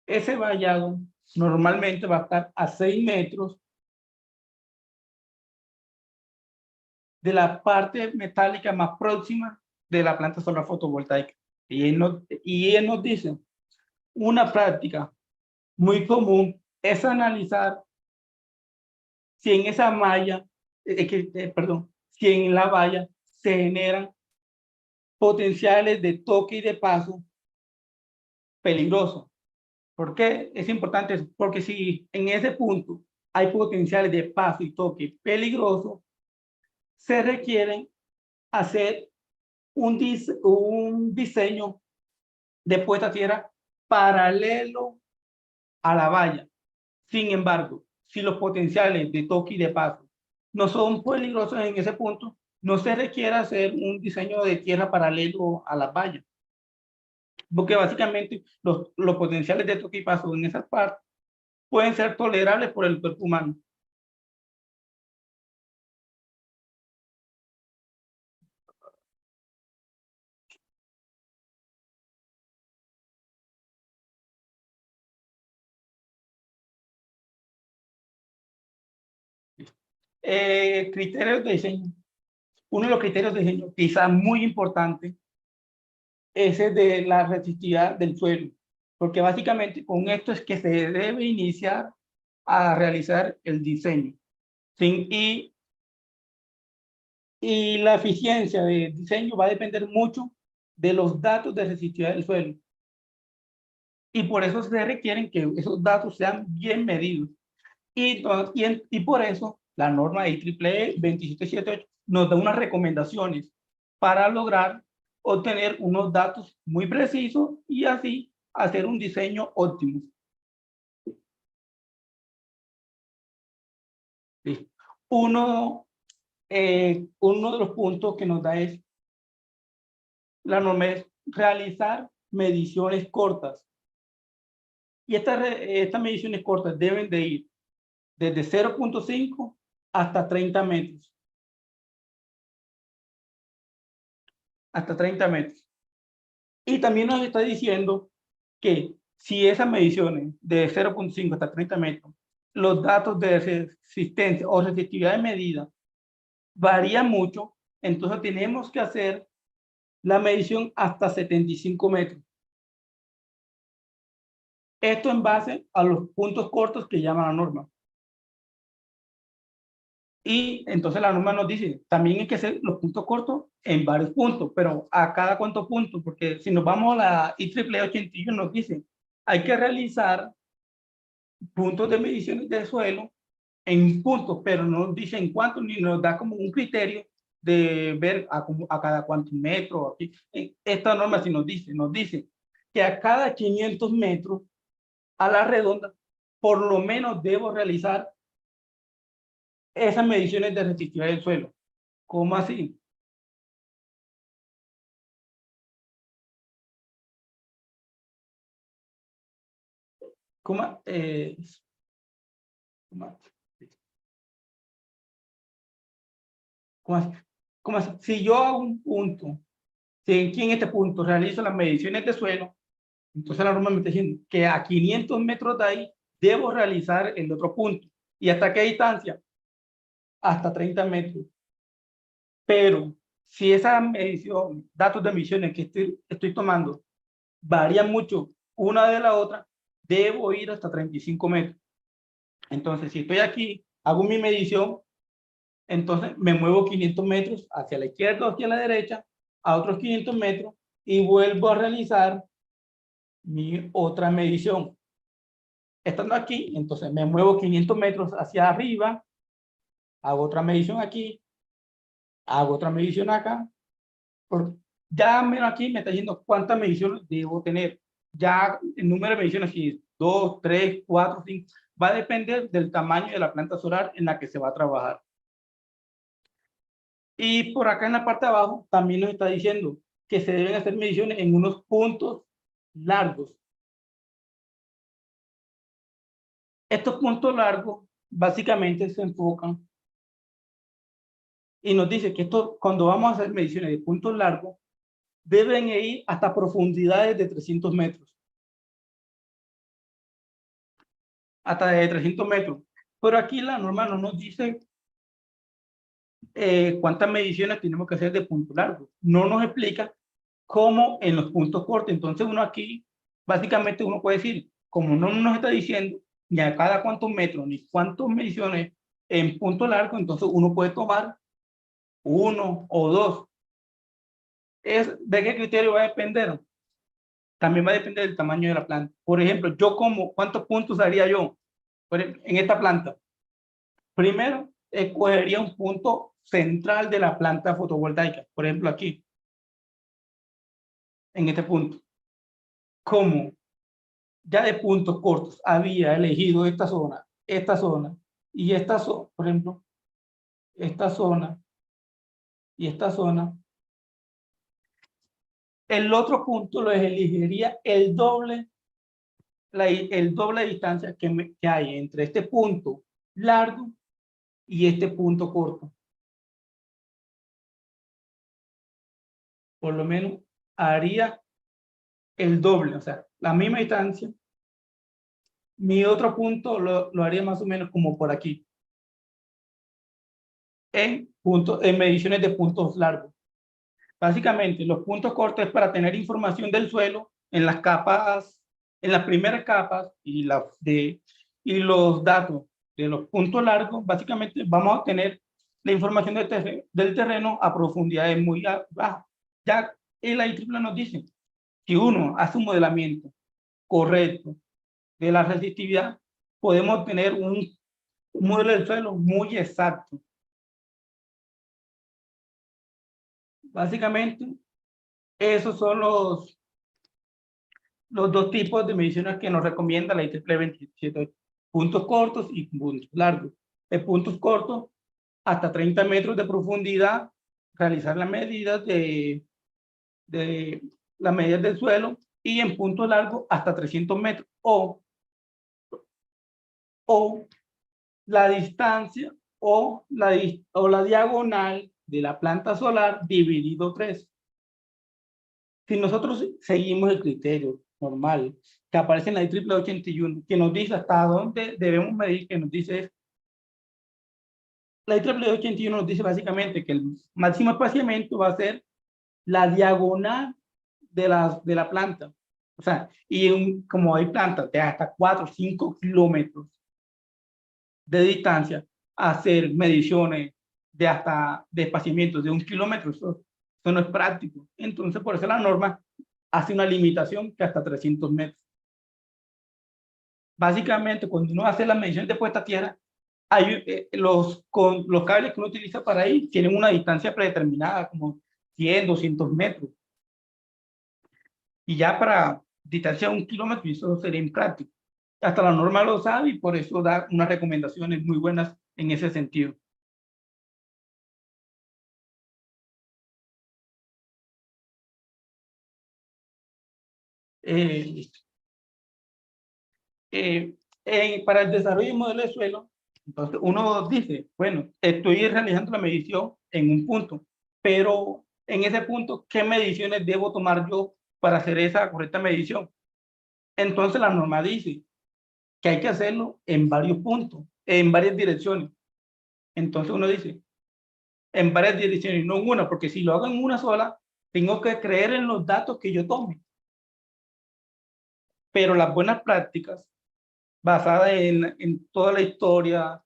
ese vallado normalmente va a estar a 6 metros de la parte metálica más próxima de la planta solar fotovoltaica. Y él nos dice, una práctica muy común es analizar si en esa malla, si en la valla se generan potenciales de toque y de paso peligrosos. ¿Por qué es importante eso? Porque si en ese punto hay potenciales de paso y toque peligrosos, se requieren hacer un diseño de puesta a tierra paralelo a la valla. Sin embargo, si los potenciales de toque y de paso no son peligrosos en ese punto, no se requiere hacer un diseño de tierra paralelo a las vallas. Porque básicamente los potenciales de toque y paso en esas partes pueden ser tolerables por el cuerpo humano. Criterios de diseño. Uno de los criterios de diseño, quizás muy importante, es el de la resistividad del suelo, porque básicamente con esto es que se debe iniciar a realizar el diseño. ¿Sí? Y la eficiencia del diseño va a depender mucho de los datos de resistividad del suelo. Y por eso se requieren que esos datos sean bien medidos. Y por eso la norma IEEE 27778 nos da unas recomendaciones para lograr obtener unos datos muy precisos y así hacer un diseño óptimo. ¿Sí? Uno de los puntos que nos da es la norma es realizar mediciones cortas. Y estas mediciones cortas deben de ir desde 0.5 hasta 30 metros. Hasta 30 metros. Y también nos está diciendo que si esas mediciones de 0.5 hasta 30 metros, los datos de resistencia o resistividad de medida varían mucho, entonces tenemos que hacer la medición hasta 75 metros. Esto en base a los puntos cortos que llama la norma. Y entonces la norma nos dice, también hay que hacer los puntos cortos en varios puntos, pero ¿a cada cuántos puntos? Porque si nos vamos a la IEEE 81 nos dice, hay que realizar puntos de mediciones de suelo en puntos, pero no nos dice en cuántos, ni nos da como un criterio de ver a cada cuántos metros. Esta norma sí nos dice que a cada 500 metros a la redonda, por lo menos debo realizar esas mediciones de resistividad del suelo. ¿Cómo así? ¿Cómo, cómo, cómo, cómo, si yo hago un punto, si aquí en este punto realizo las mediciones de suelo, entonces la norma me está diciendo que a 500 metros de ahí debo realizar el otro punto. ¿Y hasta qué distancia? hasta 30 metros. Pero si esa medición, datos de emisiones que estoy tomando varían mucho una de la otra, debo ir hasta 35 metros. Entonces, si estoy aquí, hago mi medición, entonces me muevo 500 metros hacia la izquierda o hacia la derecha, a otros 500 metros, y vuelvo a realizar mi otra medición. Estando aquí, entonces me muevo 500 metros hacia arriba, hago otra medición aquí, hago otra medición acá. Ya menos aquí me está diciendo cuántas mediciones debo tener. Ya el número de mediciones, si 2, 3, 4, 5, va a depender del tamaño de la planta solar en la que se va a trabajar. Y por acá en la parte de abajo también nos está diciendo que se deben hacer mediciones en unos puntos largos. Estos puntos largos básicamente se enfocan y nos dice que esto, cuando vamos a hacer mediciones de puntos largos, deben ir hasta profundidades de 300 metros. Hasta de 300 metros. Pero aquí la norma no nos dice cuántas mediciones tenemos que hacer de punto largo. No nos explica cómo en los puntos cortos. Entonces uno aquí, básicamente uno puede decir, como no nos está diciendo ni a cada cuántos metros, ni cuántas mediciones en punto largo, entonces uno puede tomar uno o dos. ¿De qué criterio va a depender? También va a depender del tamaño de la planta. Por ejemplo, ¿cuántos puntos haría yo en esta planta? Primero, escogería un punto central de la planta fotovoltaica. Por ejemplo, aquí, en este punto. Como ya de puntos cortos había elegido esta zona y esta zona, por ejemplo, esta zona y esta zona, el otro punto lo elegiría el doble de distancia que hay entre este punto largo y este punto corto. Por lo menos haría el doble, o sea, la misma distancia. Mi otro punto lo haría más o menos como por aquí. En mediciones de puntos largos. Básicamente, los puntos cortos es para tener información del suelo en las capas, en las primeras capas y los datos de los puntos largos. Básicamente, vamos a tener la información del terreno a profundidades muy bajas. Ya el IEEE nos dice, si uno hace un modelamiento correcto de la resistividad, podemos tener un modelo del suelo muy exacto. Básicamente, esos son los dos tipos de mediciones que nos recomienda la IEEE 27. Puntos cortos y puntos largos. En puntos cortos, hasta 30 metros de profundidad, realizar las medidas las medidas del suelo, y en puntos largos hasta 300 metros. O la distancia o la diagonal de la planta solar dividido 3. Si nosotros seguimos el criterio normal que aparece en la IEEE 81, que nos dice hasta dónde debemos medir, que nos dice, la IEEE 81 nos dice básicamente que el máximo espaciamiento va a ser la diagonal de la planta. O sea, como hay plantas de hasta 4 o 5 kilómetros de distancia, hacer mediciones de espaciamientos de 1 kilómetro, eso no es práctico. Entonces, por eso la norma hace una limitación que hasta 300 metros. Básicamente, cuando uno hace las mediciones de puesta a tierra, los cables que uno utiliza para ir tienen una distancia predeterminada, como 100, 200 metros. Y ya para distancia de 1 kilómetro, eso sería impráctico. Hasta la norma lo sabe y por eso da unas recomendaciones muy buenas en ese sentido. Listo. Para el desarrollo de modelo de suelo, entonces uno dice, bueno, estoy realizando la medición en un punto, pero en ese punto, ¿qué mediciones debo tomar yo para hacer esa correcta medición? Entonces la norma dice que hay que hacerlo en varios puntos, en varias direcciones. Entonces uno dice, en varias direcciones, no en una, porque si lo hago en una sola, tengo que creer en los datos que yo tome. Pero las buenas prácticas, basadas en toda la historia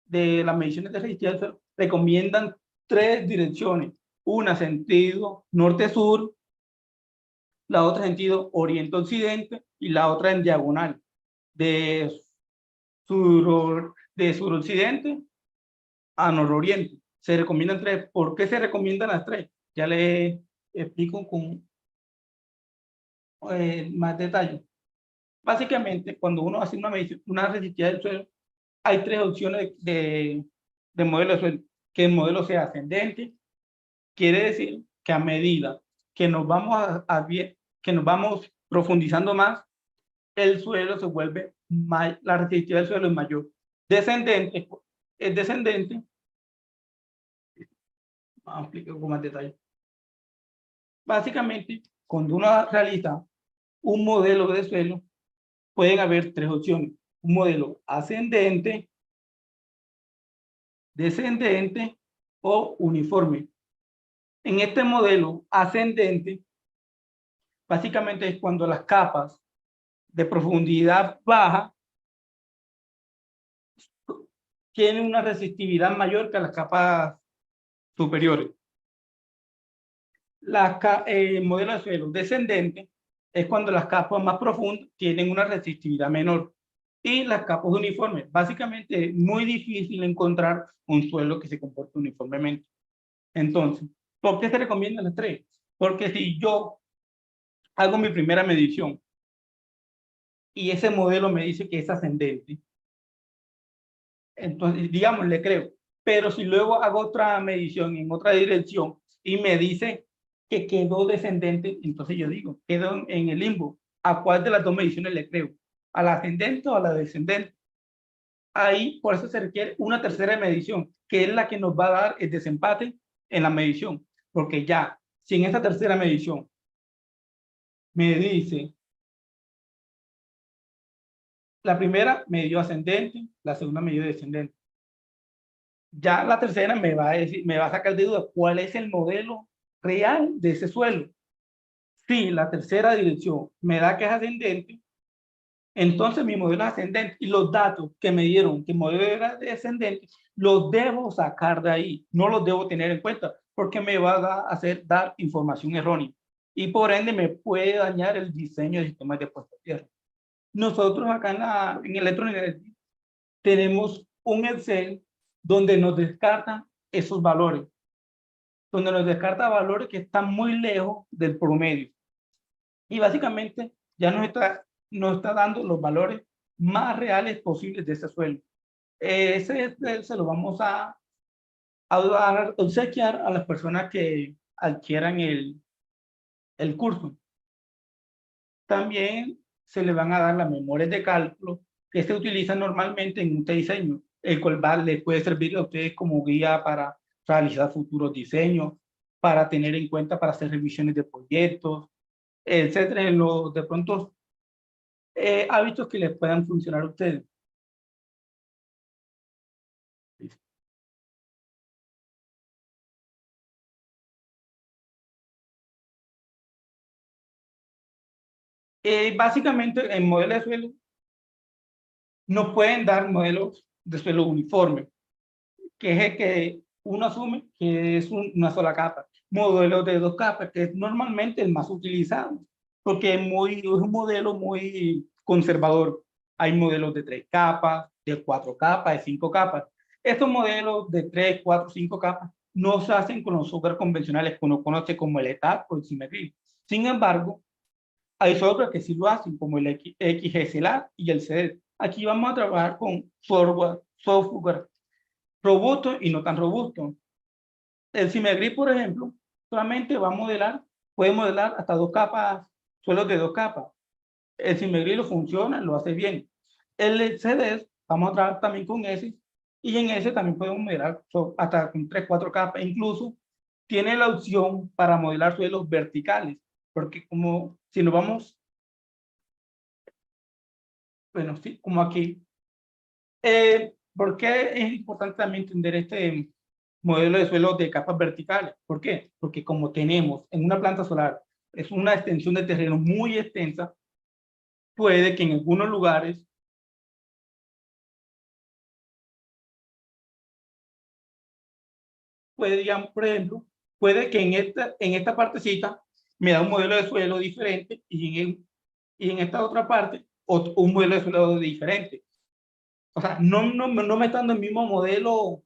de las mediciones de resistencia del suelo, recomiendan 3 direcciones. Una sentido norte-sur, la otra sentido oriente-occidente y la otra en diagonal, de suroccidente a nororiente. Se recomiendan 3. ¿Por qué se recomiendan las 3? Ya les explico con más detalle. Básicamente, cuando uno hace una medición, una resistividad del suelo, hay 3 opciones de modelo de suelo. Que el modelo sea ascendente, quiere decir que a medida que nos vamos que nos vamos profundizando más, el suelo se vuelve más, la resistividad del suelo es mayor. Descendente es descendente. Vamos a explicar con más detalle. Básicamente, cuando uno realiza un modelo de suelo, pueden haber 3 opciones. Un modelo ascendente, descendente o uniforme. En este modelo ascendente, básicamente es cuando las capas de profundidad baja tienen una resistividad mayor que las capas superiores. El modelo de suelo descendente es cuando las capas más profundas tienen una resistividad menor. Y las capas uniformes. Básicamente es muy difícil encontrar un suelo que se comporte uniformemente. Entonces, ¿por qué se recomiendan las 3? Porque si yo hago mi primera medición y ese modelo me dice que es ascendente, entonces, digamos, le creo. Pero si luego hago otra medición en otra dirección y me dice que quedó descendente, entonces yo digo, quedó en el limbo. ¿A cuál de las 2 mediciones le creo? ¿A la ascendente o a la descendente? Ahí, por eso se requiere una tercera medición, que es la que nos va a dar el desempate en la medición. Porque ya, si en esta tercera medición me dice, la primera me dio ascendente, la segunda me dio descendente. Ya la tercera me va a decir, me va a sacar de duda cuál es el modelo real de ese suelo. Si la tercera dirección me da que es ascendente, entonces mi modelo es ascendente y los datos que me dieron que el modelo era descendente, los debo sacar de ahí, no los debo tener en cuenta porque me va a hacer dar información errónea y por ende me puede dañar el diseño de sistemas de puesta a tierra. Nosotros acá en Electroenergy tenemos un Excel donde nos descartan esos valores, donde nos descarta valores que están muy lejos del promedio. Y básicamente ya nos está dando los valores más reales posibles de ese suelo. Ese se lo vamos a obsequiar a las personas que adquieran el curso. También se le van a dar las memorias de cálculo que se utilizan normalmente en este diseño, el cual les puede servir a ustedes como guía para realizar futuros diseños, para tener en cuenta para hacer revisiones de proyectos, etcétera, de pronto hábitos que les puedan funcionar a ustedes. Básicamente, en modelos de suelo, nos pueden dar modelos de suelo uniforme, que es el que uno asume que es una sola capa. Modelos de 2 capas, que es normalmente el más utilizado, porque es un modelo muy conservador. Hay modelos de 3 capas, de 4 capas, de 5 capas. Estos modelos de 3, 4, 5 capas no se hacen con los software convencionales que uno conoce como el ETAP o el Simetril. Sin embargo, hay software que sí lo hacen, como el XGSLab y el CED. Aquí vamos a trabajar con software robusto y no tan robusto. El Simetril, por ejemplo, solamente va a modelar, puede modelar hasta 2 capas, suelos de 2 capas. El Simetril lo funciona, lo hace bien. El CDS, vamos a trabajar también con ese, y en ese también podemos modelar hasta con 3, 4 capas. Incluso tiene la opción para modelar suelos verticales, porque como si nos vamos, bueno, sí, como aquí, ¿Por qué es importante también entender este modelo de suelo de capas verticales? ¿Por qué? Porque como tenemos en una planta solar, es una extensión de terreno muy extensa, puede que en algunos lugares puede, digamos, por ejemplo, puede que en esta partecita me da un modelo de suelo diferente y en esta otra parte un modelo de suelo diferente. O sea, no me está dando el mismo modelo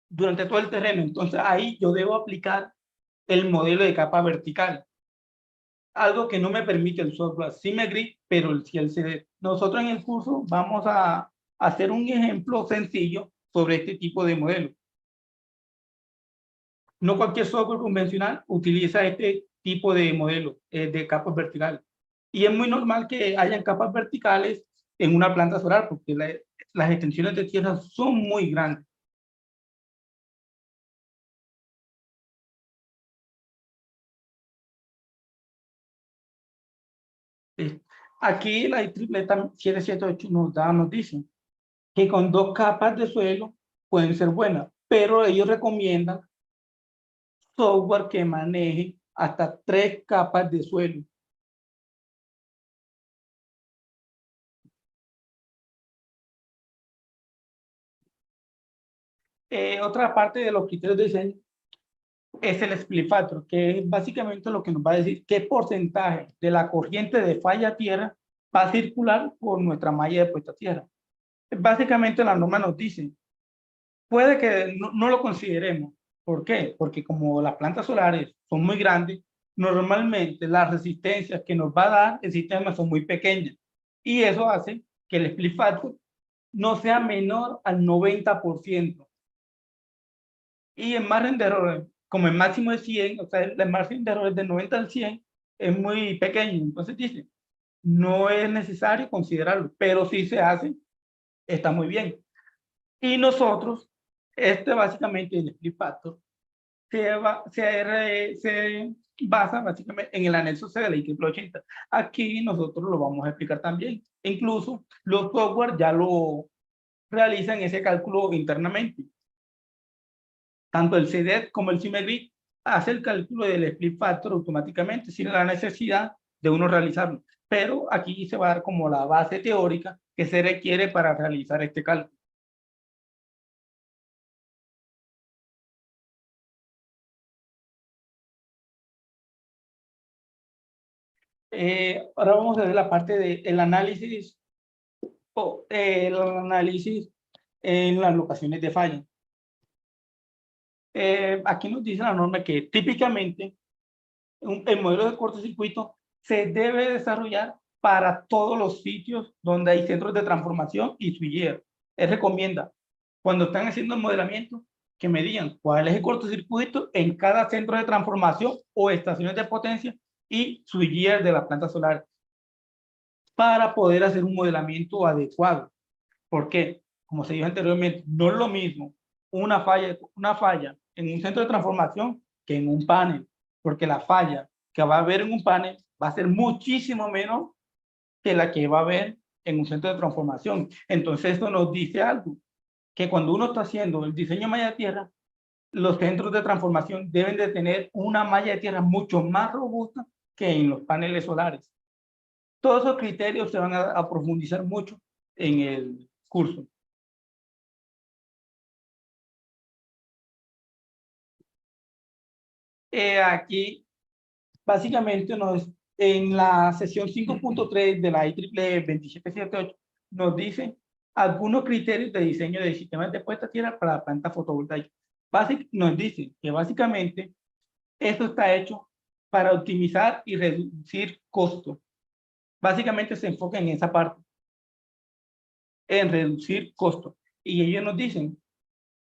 durante todo el terreno. Entonces ahí yo debo aplicar el modelo de capa vertical. Algo que no me permite el software SimeGrid, pero si el CD. Nosotros en el curso vamos a hacer un ejemplo sencillo sobre este tipo de modelo. No cualquier software convencional utiliza este tipo de modelo de capas verticales. Y es muy normal que hayan capas verticales en una planta solar porque las extensiones de tierra son muy grandes. Aquí la IEEE 778 nos dice que con 2 capas de suelo pueden ser buenas, pero ellos recomiendan software que maneje hasta 3 capas de suelo. Otra parte de los criterios de diseño es el split factor, que es básicamente lo que nos va a decir qué porcentaje de la corriente de falla tierra va a circular por nuestra malla de puesta a tierra. Básicamente la norma nos dice, puede que no lo consideremos. ¿Por qué? Porque como las plantas solares son muy grandes, normalmente las resistencias que nos va a dar el sistema son muy pequeñas. Y eso hace que el split factor no sea menor al 90%. Y el margen de error, como el máximo es 100, o sea, el margen de error es de 90 al 100, es muy pequeño. Entonces dice, no es necesario considerarlo, pero si se hace, está muy bien. Y nosotros, básicamente el split factor, se basa básicamente en el anexo C de la IEEE 80. Aquí nosotros lo vamos a explicar también. Incluso los software ya lo realizan ese cálculo internamente. Tanto el CDET como el CIMEGRID hace el cálculo del split factor automáticamente sin la necesidad de uno realizarlo. Pero aquí se va a dar como la base teórica que se requiere para realizar este cálculo. Ahora vamos a ver la parte del análisis el análisis en las locaciones de falla. Aquí nos dice la norma que típicamente el modelo de cortocircuito se debe desarrollar para todos los sitios donde hay centros de transformación y switchgear. Él recomienda, cuando están haciendo el modelamiento, que me digan cuál es el cortocircuito en cada centro de transformación o estaciones de potencia y switchgear de la planta solar para poder hacer un modelamiento adecuado. ¿Por qué? Como se dijo anteriormente, no es lo mismo una falla en un centro de transformación que en un panel, porque la falla que va a haber en un panel va a ser muchísimo menos que la que va a haber en un centro de transformación. Entonces esto nos dice algo, que cuando uno está haciendo el diseño de malla de tierra, los centros de transformación deben de tener una malla de tierra mucho más robusta que en los paneles solares. Todos esos criterios se van a profundizar mucho en el curso. Aquí, básicamente, en la sesión 5.3 de la IEEE 2778, nos dice algunos criterios de diseño de sistemas de puesta a tierra para plantas fotovoltaicas. Nos dice que básicamente esto está hecho para optimizar y reducir costos. Básicamente se enfoca en esa parte, en reducir costos. Y ellos nos dicen,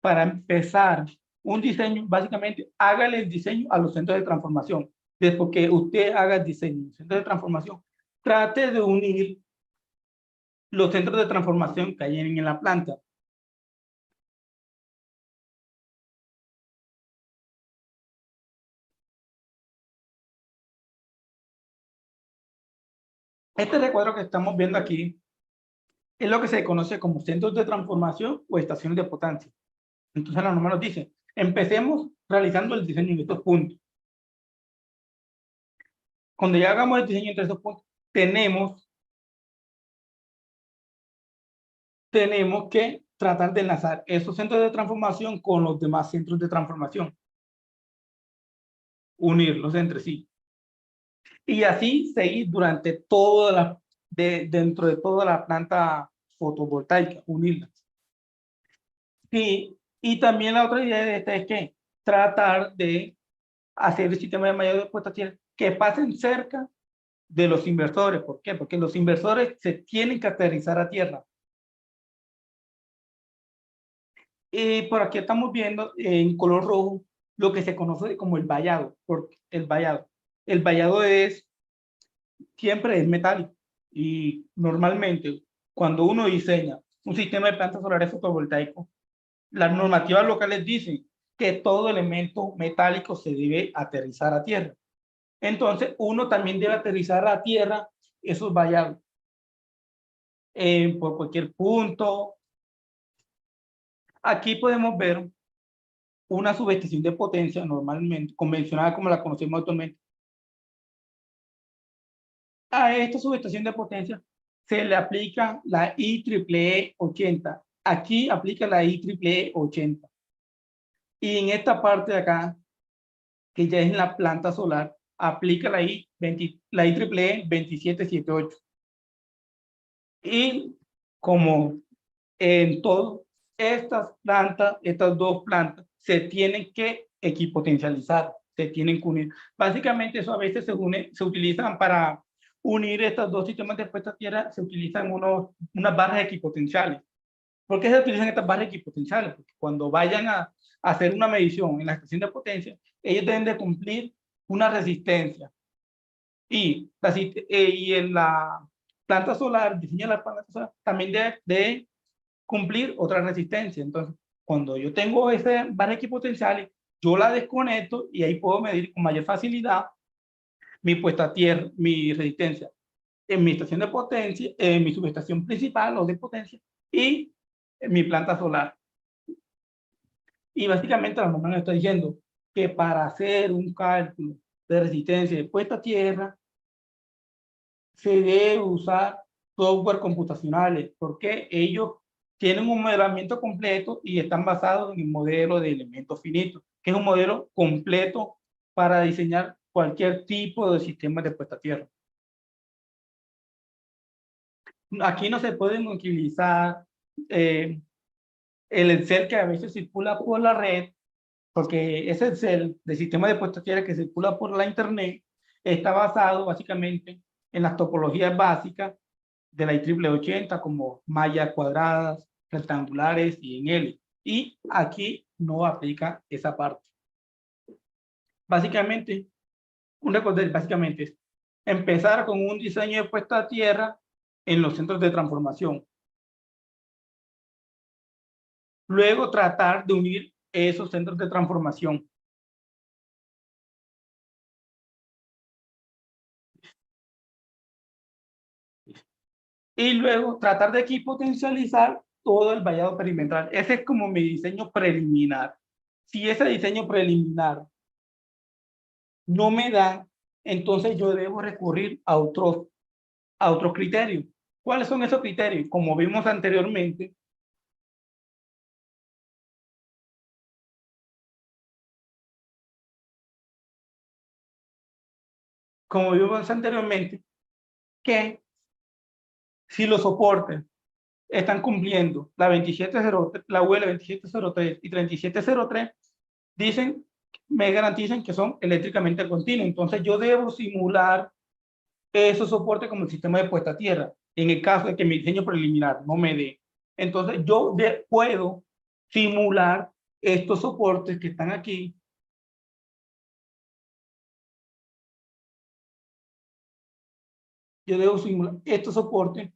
para empezar un diseño, básicamente, hágale el diseño a los centros de transformación. Después que usted haga el diseño del centro de transformación, trate de unir los centros de transformación que hay en la planta. Este recuadro que estamos viendo aquí es lo que se conoce como centros de transformación o estaciones de potencia. Entonces la norma nos dice, empecemos realizando el diseño en estos puntos. Cuando ya hagamos el diseño entre estos puntos, tenemos que tratar de enlazar esos centros de transformación con los demás centros de transformación. Unirlos entre sí. Y así seguir durante toda dentro de toda la planta fotovoltaica, unirlas. Y también la otra idea de esta es que tratar de hacer el sistema de mayor de puesta a tierra que pasen cerca de los inversores. ¿Por qué? Porque los inversores se tienen que aterrizar a tierra. Y por aquí estamos viendo en color rojo lo que se conoce como el vallado. El vallado siempre es metálico. Y normalmente, cuando uno diseña un sistema de plantas solares fotovoltaicos, las normativas locales dicen que todo elemento metálico se debe aterrizar a tierra. Entonces, uno también debe aterrizar a tierra esos vallados por cualquier punto. Aquí podemos ver una subestación de potencia normalmente convencional como la conocemos actualmente. A esta subestación de potencia se le aplica la IEEE 80. Aquí aplica la IEEE 80. Y en esta parte de acá, que ya es en la planta solar, aplica la IEEE 2778. Y como en todo, estas dos plantas se tienen que equipotencializar, se tienen que unir. Básicamente eso a veces se utilizan para unir estos dos sistemas de puesta a tierra, se utilizan unas barras equipotenciales. ¿Por qué se utilizan estas barras equipotenciales? Porque cuando vayan a hacer una medición en la estación de potencia, ellos deben de cumplir una resistencia. Y en la planta solar, diseño de la planta solar, también debe cumplir otra resistencia. Entonces, cuando yo tengo ese barra equipotenciales, yo la desconecto y ahí puedo medir con mayor facilidad mi puesta a tierra, mi resistencia en mi estación de potencia, en mi subestación principal o de potencia y en mi planta solar. Y básicamente la norma nos está diciendo que para hacer un cálculo de resistencia de puesta a tierra se debe usar software computacionales porque ellos tienen un modelamiento completo y están basados en el modelo de elementos finitos, que es un modelo completo para diseñar cualquier tipo de sistema de puesta a tierra. Aquí no se pueden utilizar el Excel que a veces circula por la red, porque ese Excel del sistema de puesta a tierra que circula por la internet está basado básicamente en las topologías básicas de la IEEE 80 como mallas cuadradas, rectangulares y en L. Y aquí no aplica esa parte. Básicamente, básicamente es empezar con un diseño de puesta a tierra en los centros de transformación. Luego tratar de unir esos centros de transformación. Y luego tratar de equipotencializar todo el vallado perimetral. Ese es como mi diseño preliminar. Si ese diseño preliminar no me da, entonces yo debo recurrir a otros criterios. ¿Cuáles son esos criterios? Como vimos anteriormente, que si los soportes están cumpliendo la 2703, la UL 2703 y 3703, me garantizan que son eléctricamente continuos. Entonces yo debo simular esos soportes como el sistema de puesta a tierra, en el caso de que mi diseño preliminar no me dé. Entonces yo puedo simular estos soportes que están aquí. Yo debo simular estos soportes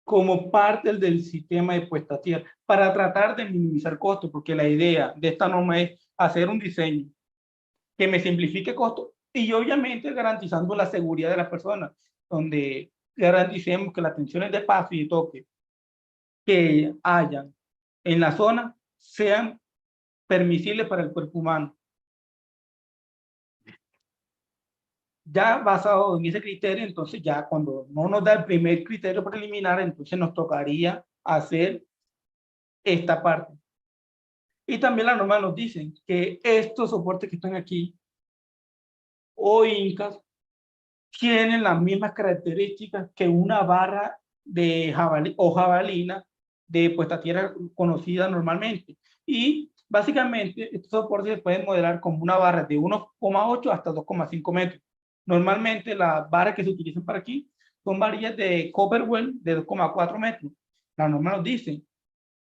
como parte del sistema de puesta a tierra para tratar de minimizar costos, porque la idea de esta norma es hacer un diseño que me simplifique costos y obviamente garantizando la seguridad de las personas, donde garanticemos que las tensiones de paso y de toque que hayan en la zona sean permisibles para el cuerpo humano. Ya basado en ese criterio, entonces ya cuando no nos da el primer criterio preliminar, entonces nos tocaría hacer esta parte. Y también la norma nos dice que estos soportes que están aquí o incas tienen las mismas características que una barra de jabalí o jabalina de puesta a tierra conocida normalmente. Y básicamente estos soportes se pueden modelar como una barra de 1,8 hasta 2,5 metros. Normalmente las barras que se utilizan para aquí son varillas de Copperwell de 2,4 metros. La norma nos dice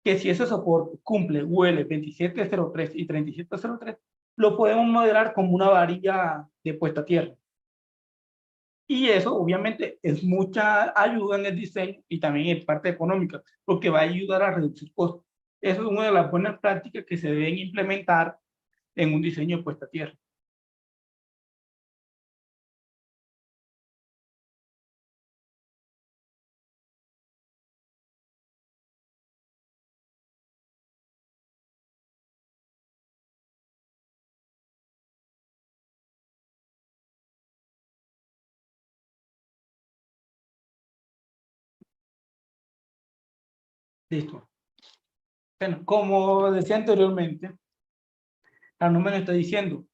que si ese soporte cumple UL 2703 y 3703, lo podemos modelar como una varilla de puesta a tierra. Y eso obviamente es mucha ayuda en el diseño y también en parte económica, porque va a ayudar a reducir costos. Eso es una de las buenas prácticas que se deben implementar en un diseño de puesta a tierra. Listo. Bueno, como decía anteriormente, la norma nos está diciendo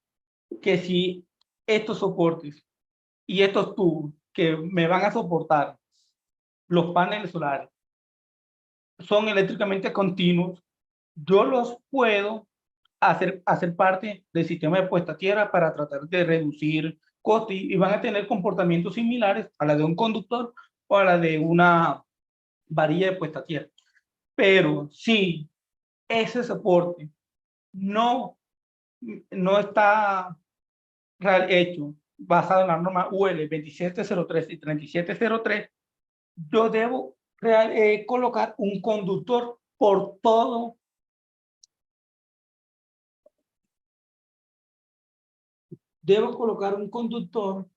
que si estos soportes y estos tubos que me van a soportar los paneles solares son eléctricamente continuos, yo los puedo hacer parte del sistema de puesta a tierra para tratar de reducir costos y van a tener comportamientos similares a la de un conductor o a la de una varilla de puesta a tierra. Pero si ese soporte no, no está hecho basado en la norma UL 2703 y 3703, yo debo colocar un conductor por todo. Debo colocar un conductor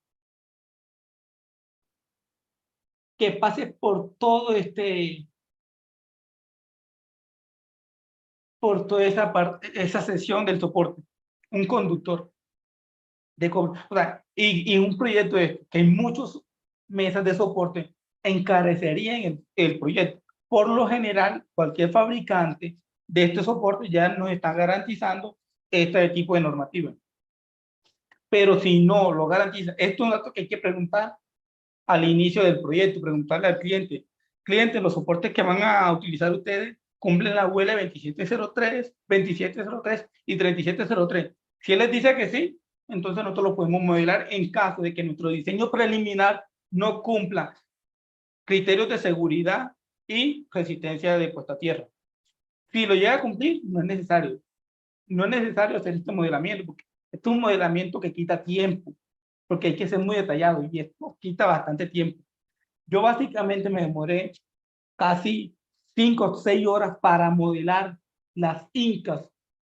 que pase por todo por toda esa parte, esa sección del soporte, un conductor de cobre. O sea, y un proyecto que hay muchas mesas de soporte encarecerían el proyecto. Por lo general, cualquier fabricante de este soporte ya nos está garantizando este tipo de normativa. Pero si no lo garantiza, esto es un dato que hay que preguntar al inicio del proyecto, preguntarle al cliente, cliente, los soportes que van a utilizar ustedes cumplen la UL 2703, 2703 y 3703. Si él les dice que sí, entonces nosotros lo podemos modelar en caso de que nuestro diseño preliminar no cumpla criterios de seguridad y resistencia de puesta a tierra. Si lo llega a cumplir, no es necesario. No es necesario hacer este modelamiento, porque este es un modelamiento que quita tiempo, porque hay que ser muy detallado y esto quita bastante tiempo. Yo básicamente me demoré casi 5 o 6 horas para modelar las incas.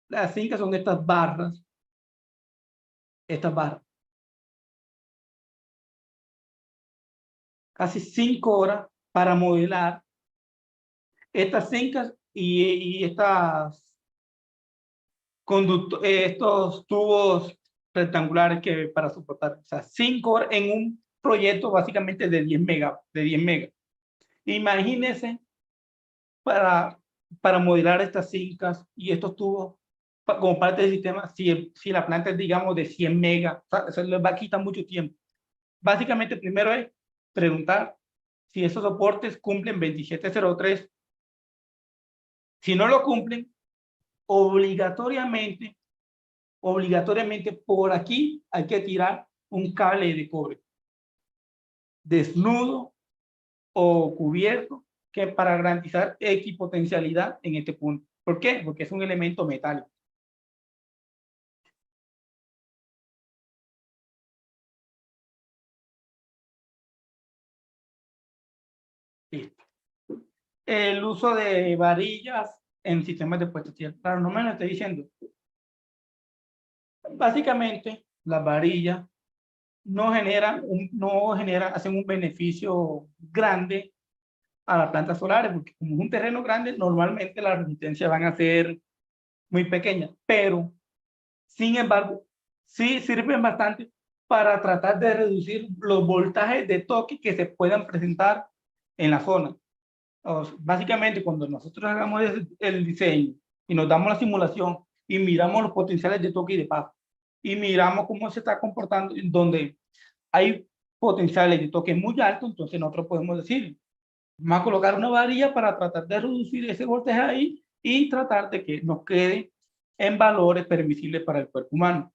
Las incas son estas barras. Estas barras. Casi 5 horas para modelar estas incas y estos tubos rectangulares que para soportar. O sea, 5 horas en un proyecto básicamente de 10 megas. Imagínense para modelar estas incas y estos tubos como parte del sistema, si la planta es, digamos, de 100 megas, o sea, eso les va a quitar mucho tiempo. Básicamente, primero es preguntar si esos soportes cumplen 2703. Si no lo cumplen, obligatoriamente por aquí hay que tirar un cable de cobre, desnudo o cubierto, que para garantizar equipotencialidad en este punto. ¿Por qué? Porque es un elemento metálico. Listo. El uso de varillas en sistemas de puesta a tierra. Claro, no me lo estoy diciendo. Básicamente, las varillas hacen un beneficio grande a las plantas solares, porque como es un terreno grande, normalmente las resistencias van a ser muy pequeñas, pero sin embargo, sí sirven bastante para tratar de reducir los voltajes de toque que se puedan presentar en la zona. Básicamente, cuando nosotros hagamos el diseño y nos damos la simulación y miramos los potenciales de toque y de paso, y miramos cómo se está comportando, en donde hay potenciales de toque muy altos, entonces nosotros podemos decir, vamos a colocar una varilla para tratar de reducir ese voltaje ahí y tratar de que nos quede en valores permisibles para el cuerpo humano.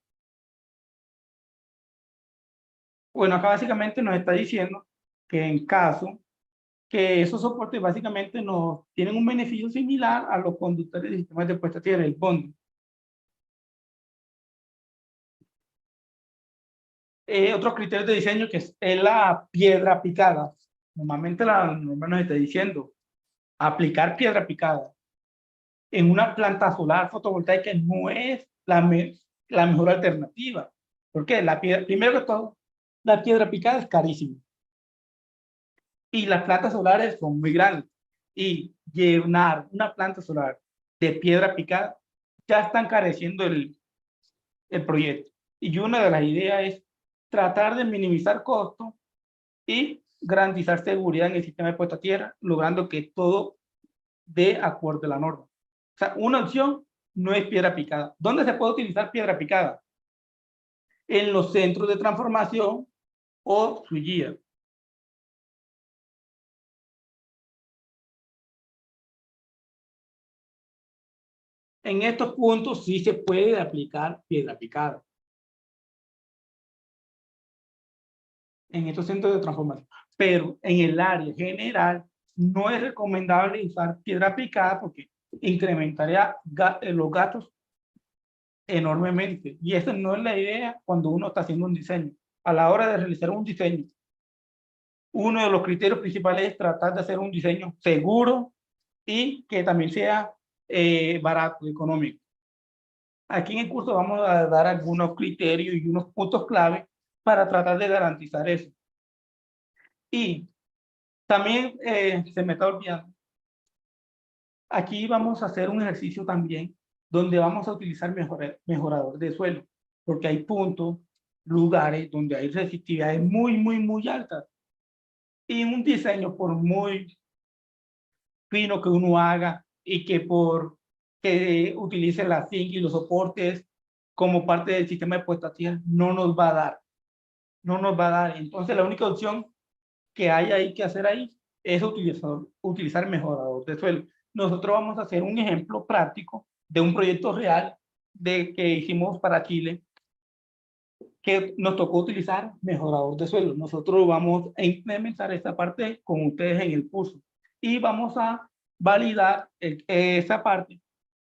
Bueno, acá básicamente nos está diciendo que en caso que esos soportes básicamente nos tienen un beneficio similar a los conductores de sistemas de puesta a tierra, el bonding. Otro criterio de diseño que es la piedra picada. Normalmente la norma nos está diciendo aplicar piedra picada en una planta solar fotovoltaica no es la mejor alternativa. ¿Por qué? Primero que todo, la piedra picada es carísima. Y las plantas solares son muy grandes. Y llenar una planta solar de piedra picada ya está encareciendo el proyecto. Y una de las ideas es tratar de minimizar costos y garantizar seguridad en el sistema de puesta a tierra, logrando que todo dé acuerdo a la norma. O sea, una opción no es piedra picada. ¿Dónde se puede utilizar piedra picada? En los centros de transformación o su guía. En estos puntos sí se puede aplicar piedra picada. En estos centros de transformación. Pero en el área general no es recomendable usar piedra picada porque incrementaría los gastos enormemente. Y esa no es la idea cuando uno está haciendo un diseño. A la hora de realizar un diseño, uno de los criterios principales es tratar de hacer un diseño seguro y que también sea barato, económico. Aquí en el curso vamos a dar algunos criterios y unos puntos clave para tratar de garantizar eso. Y también se me está olvidando. Aquí vamos a hacer un ejercicio también donde vamos a utilizar mejorador de suelo, porque hay puntos, lugares donde hay resistividades muy altas. Y un diseño, por muy fino que uno haga y que utilice la zinc y los soportes como parte del sistema de puesta a tierra, no nos va a dar. No nos va a dar. Entonces, la única opción que hay ahí que hacer ahí es utilizar mejorador de suelo. Nosotros vamos a hacer un ejemplo práctico de un proyecto real que hicimos para Chile, que nos tocó utilizar mejorador de suelo. Nosotros vamos a implementar esta parte con ustedes en el curso y vamos a validar esa parte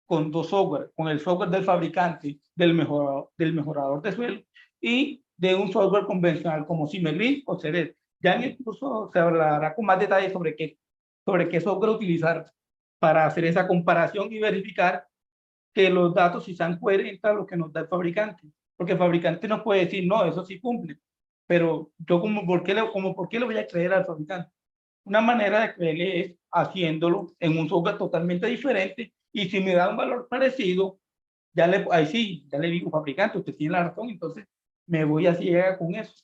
con dos software, con el software del fabricante del mejorador de suelo y de un software convencional como Simmergrid o CEDES. Ya en el curso se hablará con más detalle sobre qué software utilizar para hacer esa comparación y verificar que los datos sí sean coherentes a lo que nos da el fabricante. Porque el fabricante nos puede decir, no, eso sí cumple. Pero yo ¿por qué le voy a creer al fabricante? Una manera de creerle es haciéndolo en un software totalmente diferente y si me da un valor parecido, ahí sí, ya le digo, fabricante, usted tiene la razón, entonces me voy a ciegar con eso.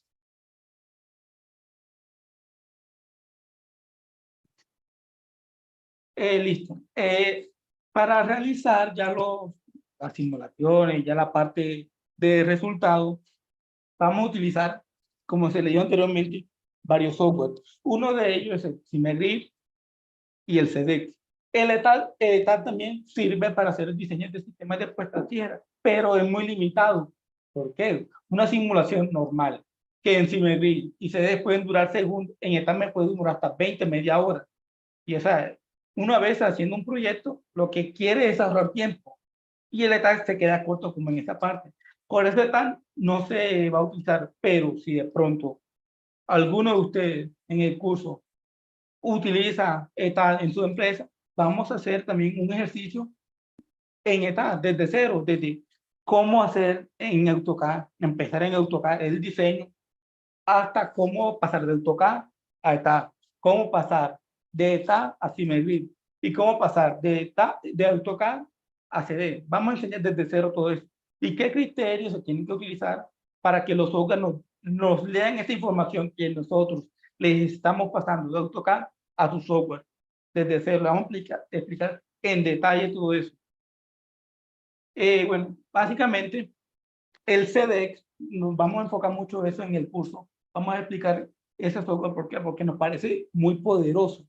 Listo. Para realizar ya las simulaciones, ya la parte de resultados, vamos a utilizar, como se leyó anteriormente, varios software. Uno de ellos es el Simmergrid y el CEDEX. El ETAL también sirve para hacer el diseño de sistemas de puesta a tierra, pero es muy limitado. ¿Por qué? Una simulación normal que en Simmergrid y CEDEX pueden durar segundos, en ETAL me puede durar hasta 20, media hora. Y esa, una vez haciendo un proyecto, lo que quiere es ahorrar tiempo. Y el ETAL se queda corto como en esa parte. Por eso ETAL no se va a utilizar, pero si de pronto alguno de ustedes en el curso utiliza ETAL en su empresa, vamos a hacer también un ejercicio en ETAL, desde cero, desde cómo hacer en AutoCAD, empezar en AutoCAD el diseño hasta cómo pasar de AutoCAD a ETA, cómo pasar de ETA a Simegrid y cómo pasar de ETA, de AutoCAD a CD. Vamos a enseñar desde cero todo eso. ¿Y qué criterios se tienen que utilizar para que los software nos lean esta información que nosotros les estamos pasando de AutoCAD a su software? Desde cero, le vamos a explicar en detalle todo eso. Bueno, básicamente el CDEX, nos vamos a enfocar mucho eso en el curso. Vamos a explicar ese software, ¿por qué? Porque nos parece muy poderoso,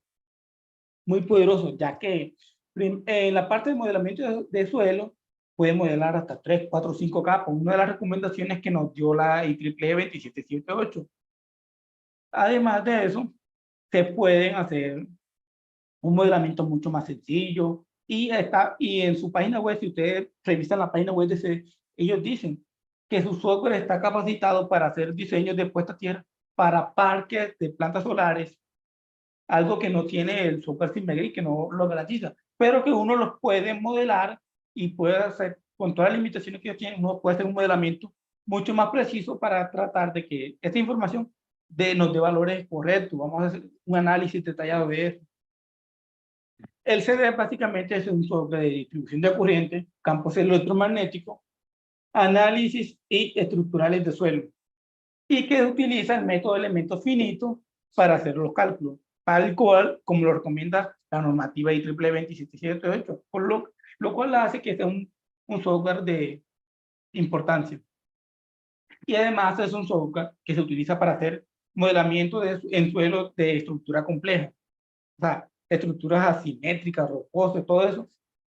ya que en la parte de modelamiento de suelo puede modelar hasta 3, 4, 5 capas. Una de las recomendaciones que nos dio la IEEE 27778. Además de eso, se pueden hacer un modelamiento mucho más sencillo y en su página web, si ustedes revisan la página web de ese, ellos dicen que su software está capacitado para hacer diseños de puesta a tierra para parques de plantas solares, algo que no tiene el software Simegrid, que no lo garantiza, pero que uno los puede modelar y puede hacer, con todas las limitaciones que ellos tienen, uno puede hacer un modelamiento mucho más preciso para tratar de que esta información nos dé valores correctos. Vamos a hacer un análisis detallado de eso. El CD básicamente es un software de distribución de corriente, campos electromagnéticos, análisis y estructurales de suelo, y que utiliza el método de elementos finitos para hacer los cálculos, tal cual como lo recomienda la normativa IEEE 27778, por lo cual hace que sea un software de importancia. Y además es un software que se utiliza para hacer modelamiento en suelos de estructura compleja, o sea, estructuras asimétricas, rocosas, todo eso.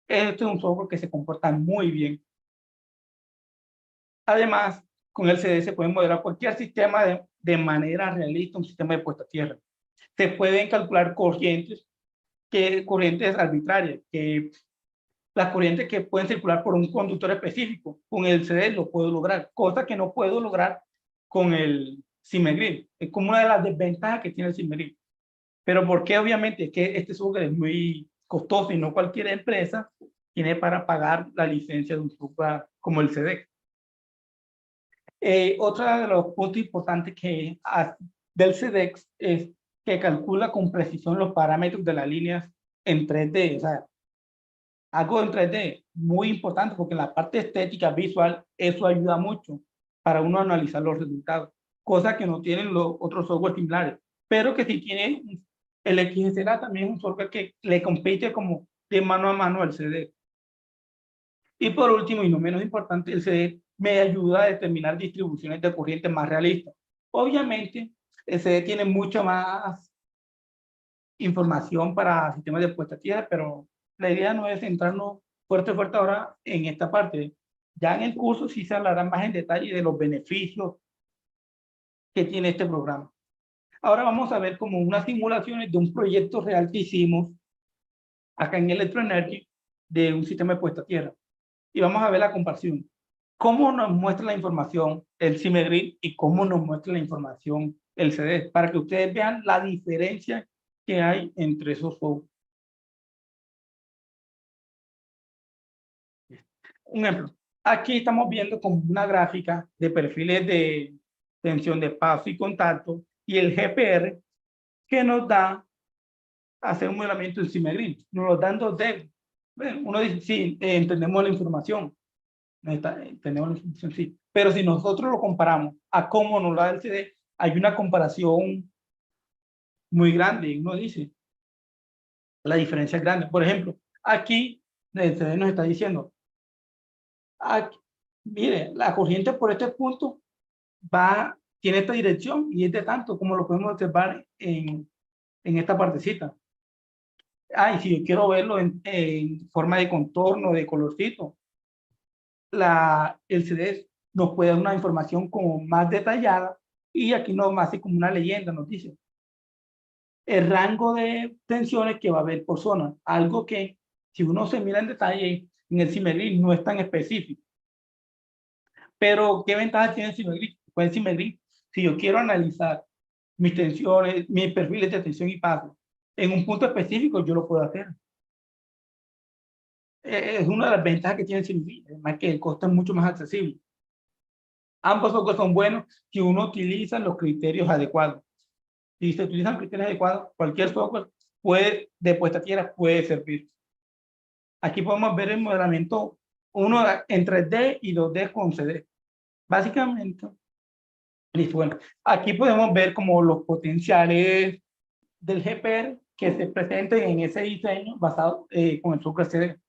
Este es un software que se comporta muy bien. Además, con el CD se puede modelar cualquier sistema de manera realista, un sistema de puesta a tierra. Se pueden calcular corrientes arbitrarias, que las corrientes que pueden circular por un conductor específico. Con el CD lo puedo lograr, cosa que no puedo lograr con el Simegrid. Es como una de las desventajas que tiene el Simegrid. Pero porque obviamente es que este software es muy costoso y no cualquier empresa tiene para pagar la licencia de un software como el CD. Otro de los puntos importantes del CDEX es que calcula con precisión los parámetros de las líneas en 3D, o sea, algo en 3D muy importante porque en la parte estética visual eso ayuda mucho para uno analizar los resultados, cosa que no tienen los otros software similares, pero que sí tiene el XSLA también es un software que le compite como de mano a mano al CD. Y por último, y no menos importante, el CD me ayuda a determinar distribuciones de corriente más realistas. Obviamente, el CD tiene mucha más información para sistemas de puesta a tierra, pero la idea no es centrarnos fuerte ahora en esta parte. Ya en el curso sí se hablará más en detalle de los beneficios que tiene este programa. Ahora vamos a ver como unas simulaciones de un proyecto real que hicimos acá en Electroenergy de un sistema de puesta a tierra. Y vamos a ver la comparación. ¿Cómo nos muestra la información el Simegrid y cómo nos muestra la información el CD? Para que ustedes vean la diferencia que hay entre esos software. Un ejemplo. Aquí estamos viendo como una gráfica de perfiles de tensión de paso y contacto y el GPR que nos da hacer un modelamiento en Simegrid. Nos lo dan 2D. Bueno, uno dice, sí, entendemos la información. Tenemos la información, sí. Pero si nosotros lo comparamos a cómo nos da el CD, hay una comparación muy grande. Uno dice, la diferencia es grande. Por ejemplo, aquí el CD nos está diciendo, aquí, mire, la corriente por este punto tiene esta dirección y es de tanto, como lo podemos observar en esta partecita. Y si yo quiero verlo en forma de contorno, de colorcito, el CD nos puede dar una información como más detallada y aquí nos hace como una leyenda, nos dice el rango de tensiones que va a haber por zona, algo que si uno se mira en detalle en el Simegrid no es tan específico. Pero ¿qué ventaja tiene el Simegrid? Pues el Simegrid, si yo quiero analizar mis tensiones, mis perfiles de tensión y paso en un punto específico, yo lo puedo hacer. Es una de las ventajas que tiene el Simegrid, además que el costo es mucho más accesible. Ambos focos son buenos si uno utiliza los criterios adecuados. Si se utilizan criterios adecuados, cualquier software de puesta a tierra puede servir. Aquí podemos ver el modelamiento, uno en 3D y 2D con CD. Básicamente, listo, bueno, aquí podemos ver como los potenciales del GPR que se presenten en ese diseño basado con el software CD.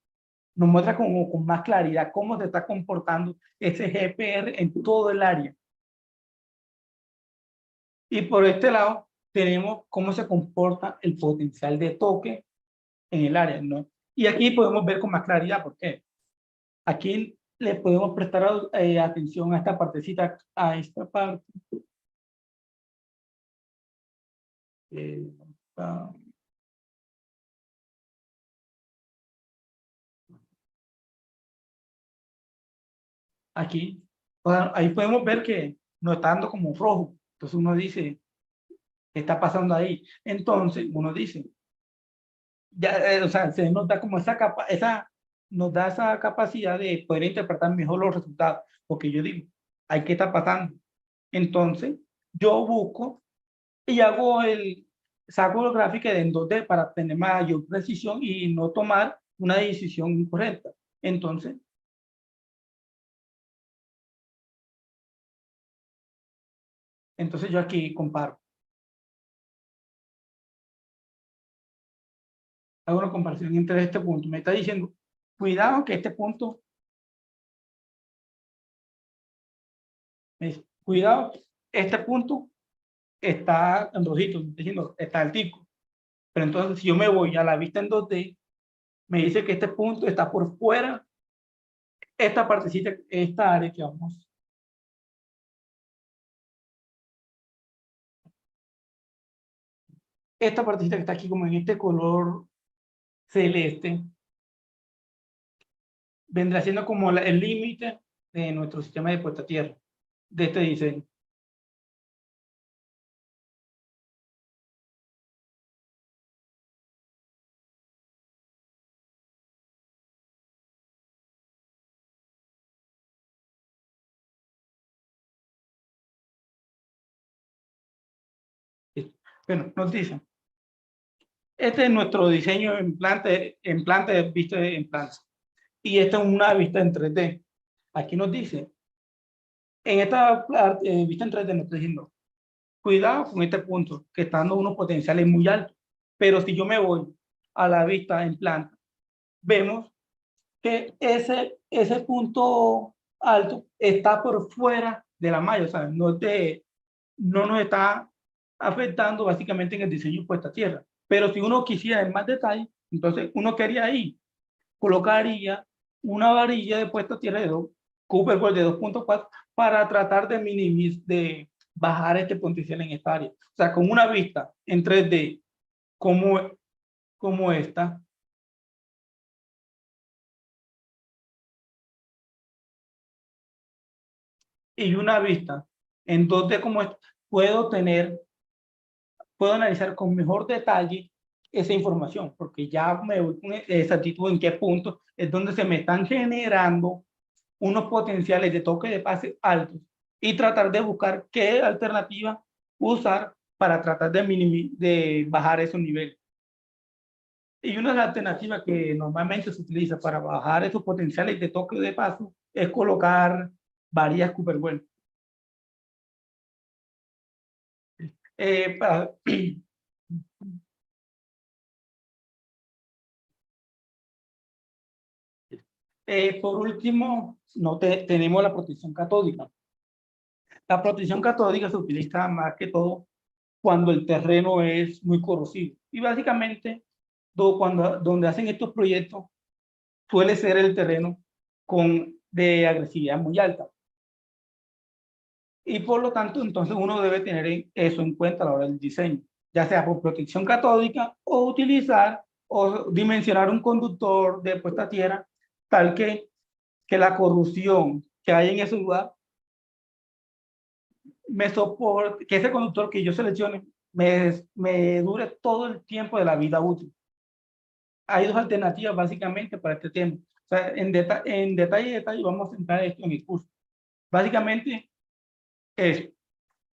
Nos muestra como, con más claridad cómo se está comportando ese GPR en todo el área. Y por este lado tenemos cómo se comporta el potencial de toque en el área, ¿no? Y aquí podemos ver con más claridad por qué. Aquí le podemos prestar atención a esta partecita, a esta parte. Ah, aquí, ahí podemos ver que no está dando como rojo. Entonces uno dice, ¿qué está pasando ahí? Entonces uno dice, ya, o sea, se nos da como nos da esa capacidad de poder interpretar mejor los resultados, porque yo digo, ¿hay qué está pasando? Entonces, yo busco y saco la gráfica en 2D para tener mayor precisión y no tomar una decisión incorrecta. Entonces yo aquí comparo. Hago una comparación entre este punto. Me está diciendo, cuidado que este punto, cuidado, este punto está en rojito, diciendo, está altico. Pero entonces, si yo me voy a la vista en 2D, me dice que este punto está por fuera, esta partecita, esta área que vamos. Esta partecita que está aquí como en este color celeste, vendrá siendo como el límite de nuestro sistema de puesta a tierra, de este diseño. Bueno, nos dicen, este es nuestro diseño en planta vista en planta. Y esta es una vista en 3D. Aquí nos dice, en esta vista en 3D nos está diciendo, cuidado con este punto, que está dando unos potenciales muy altos. Pero si yo me voy a la vista en planta, vemos que ese punto alto está por fuera de la malla, o sea, no nos está afectando básicamente en el diseño puesta a tierra. Pero si uno quisiera en más detalle, entonces uno quería ahí, colocaría una varilla de puesta a tierra de Cooper de 2.4 para tratar de bajar este potencial en esta área. O sea, con una vista en 3D como esta, y una vista en 2D como esta, puedo analizar con mejor detalle esa información, porque ya me voy con exactitud en qué punto es donde se me están generando unos potenciales de toque de pase altos y tratar de buscar qué alternativa usar para tratar de bajar esos niveles. Y una de las alternativas que normalmente se utiliza para bajar esos potenciales de toque de paso es colocar varillas Cooper Well. Para, por último, tenemos la protección catódica. La protección catódica se utiliza más que todo cuando el terreno es muy corrosivo. Y básicamente, donde hacen estos proyectos, suele ser el terreno de agresividad muy alta. Y por lo tanto, entonces uno debe tener eso en cuenta a la hora del diseño, ya sea por protección catódica o utilizar o dimensionar un conductor de puesta a tierra tal que la corrosión que hay en ese lugar me soporte, que ese conductor que yo seleccione me dure todo el tiempo de la vida útil. Hay dos alternativas básicamente para este tema. O sea, en detalle vamos a entrar esto en el curso. Básicamente, es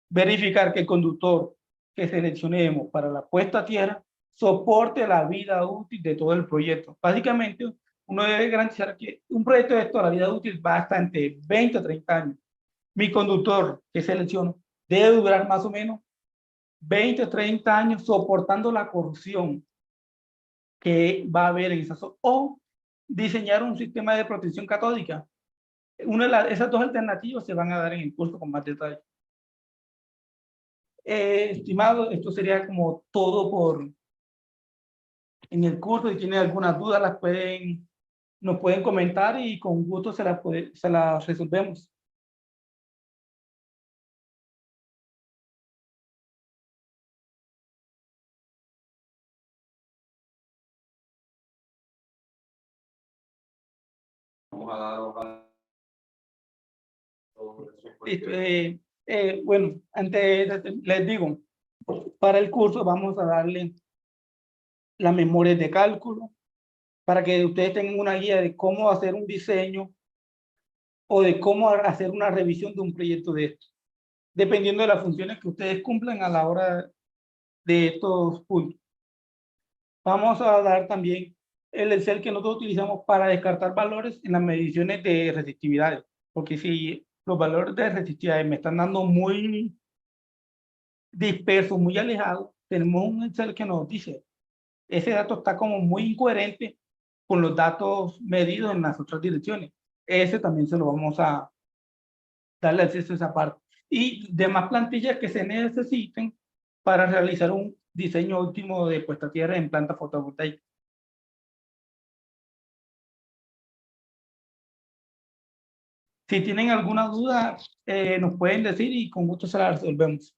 verificar que el conductor que seleccionemos para la puesta a tierra soporte la vida útil de todo el proyecto. Básicamente, uno debe garantizar que un proyecto de esto, la vida útil va hasta entre 20 a 30 años. Mi conductor que selecciono debe durar más o menos 20 o 30 años soportando la corrosión que va a haber en esa zona, o diseñar un sistema de protección catódica. Esas dos alternativas se van a dar en el curso con más detalle. Estimado, esto sería como todo en el curso. Si tienen alguna duda, nos pueden comentar y con gusto se las resolvemos. Vamos a dar hoja. Listo, bueno, les digo, para el curso vamos a darle las memorias de cálculo para que ustedes tengan una guía de cómo hacer un diseño o de cómo hacer una revisión de un proyecto de esto, dependiendo de las funciones que ustedes cumplan a la hora de estos puntos. Vamos a dar también el Excel que nosotros utilizamos para descartar valores en las mediciones de resistividad, porque si los valores de resistividad me están dando muy dispersos, muy alejados, tenemos un Excel que nos dice, ese dato está como muy incoherente con los datos medidos en las otras direcciones. Ese también se lo vamos a darle acceso a esa parte. Y demás plantillas que se necesiten para realizar un diseño óptimo de puesta a tierra en planta fotovoltaica. Si tienen alguna duda, nos pueden decir y con gusto se la resolvemos.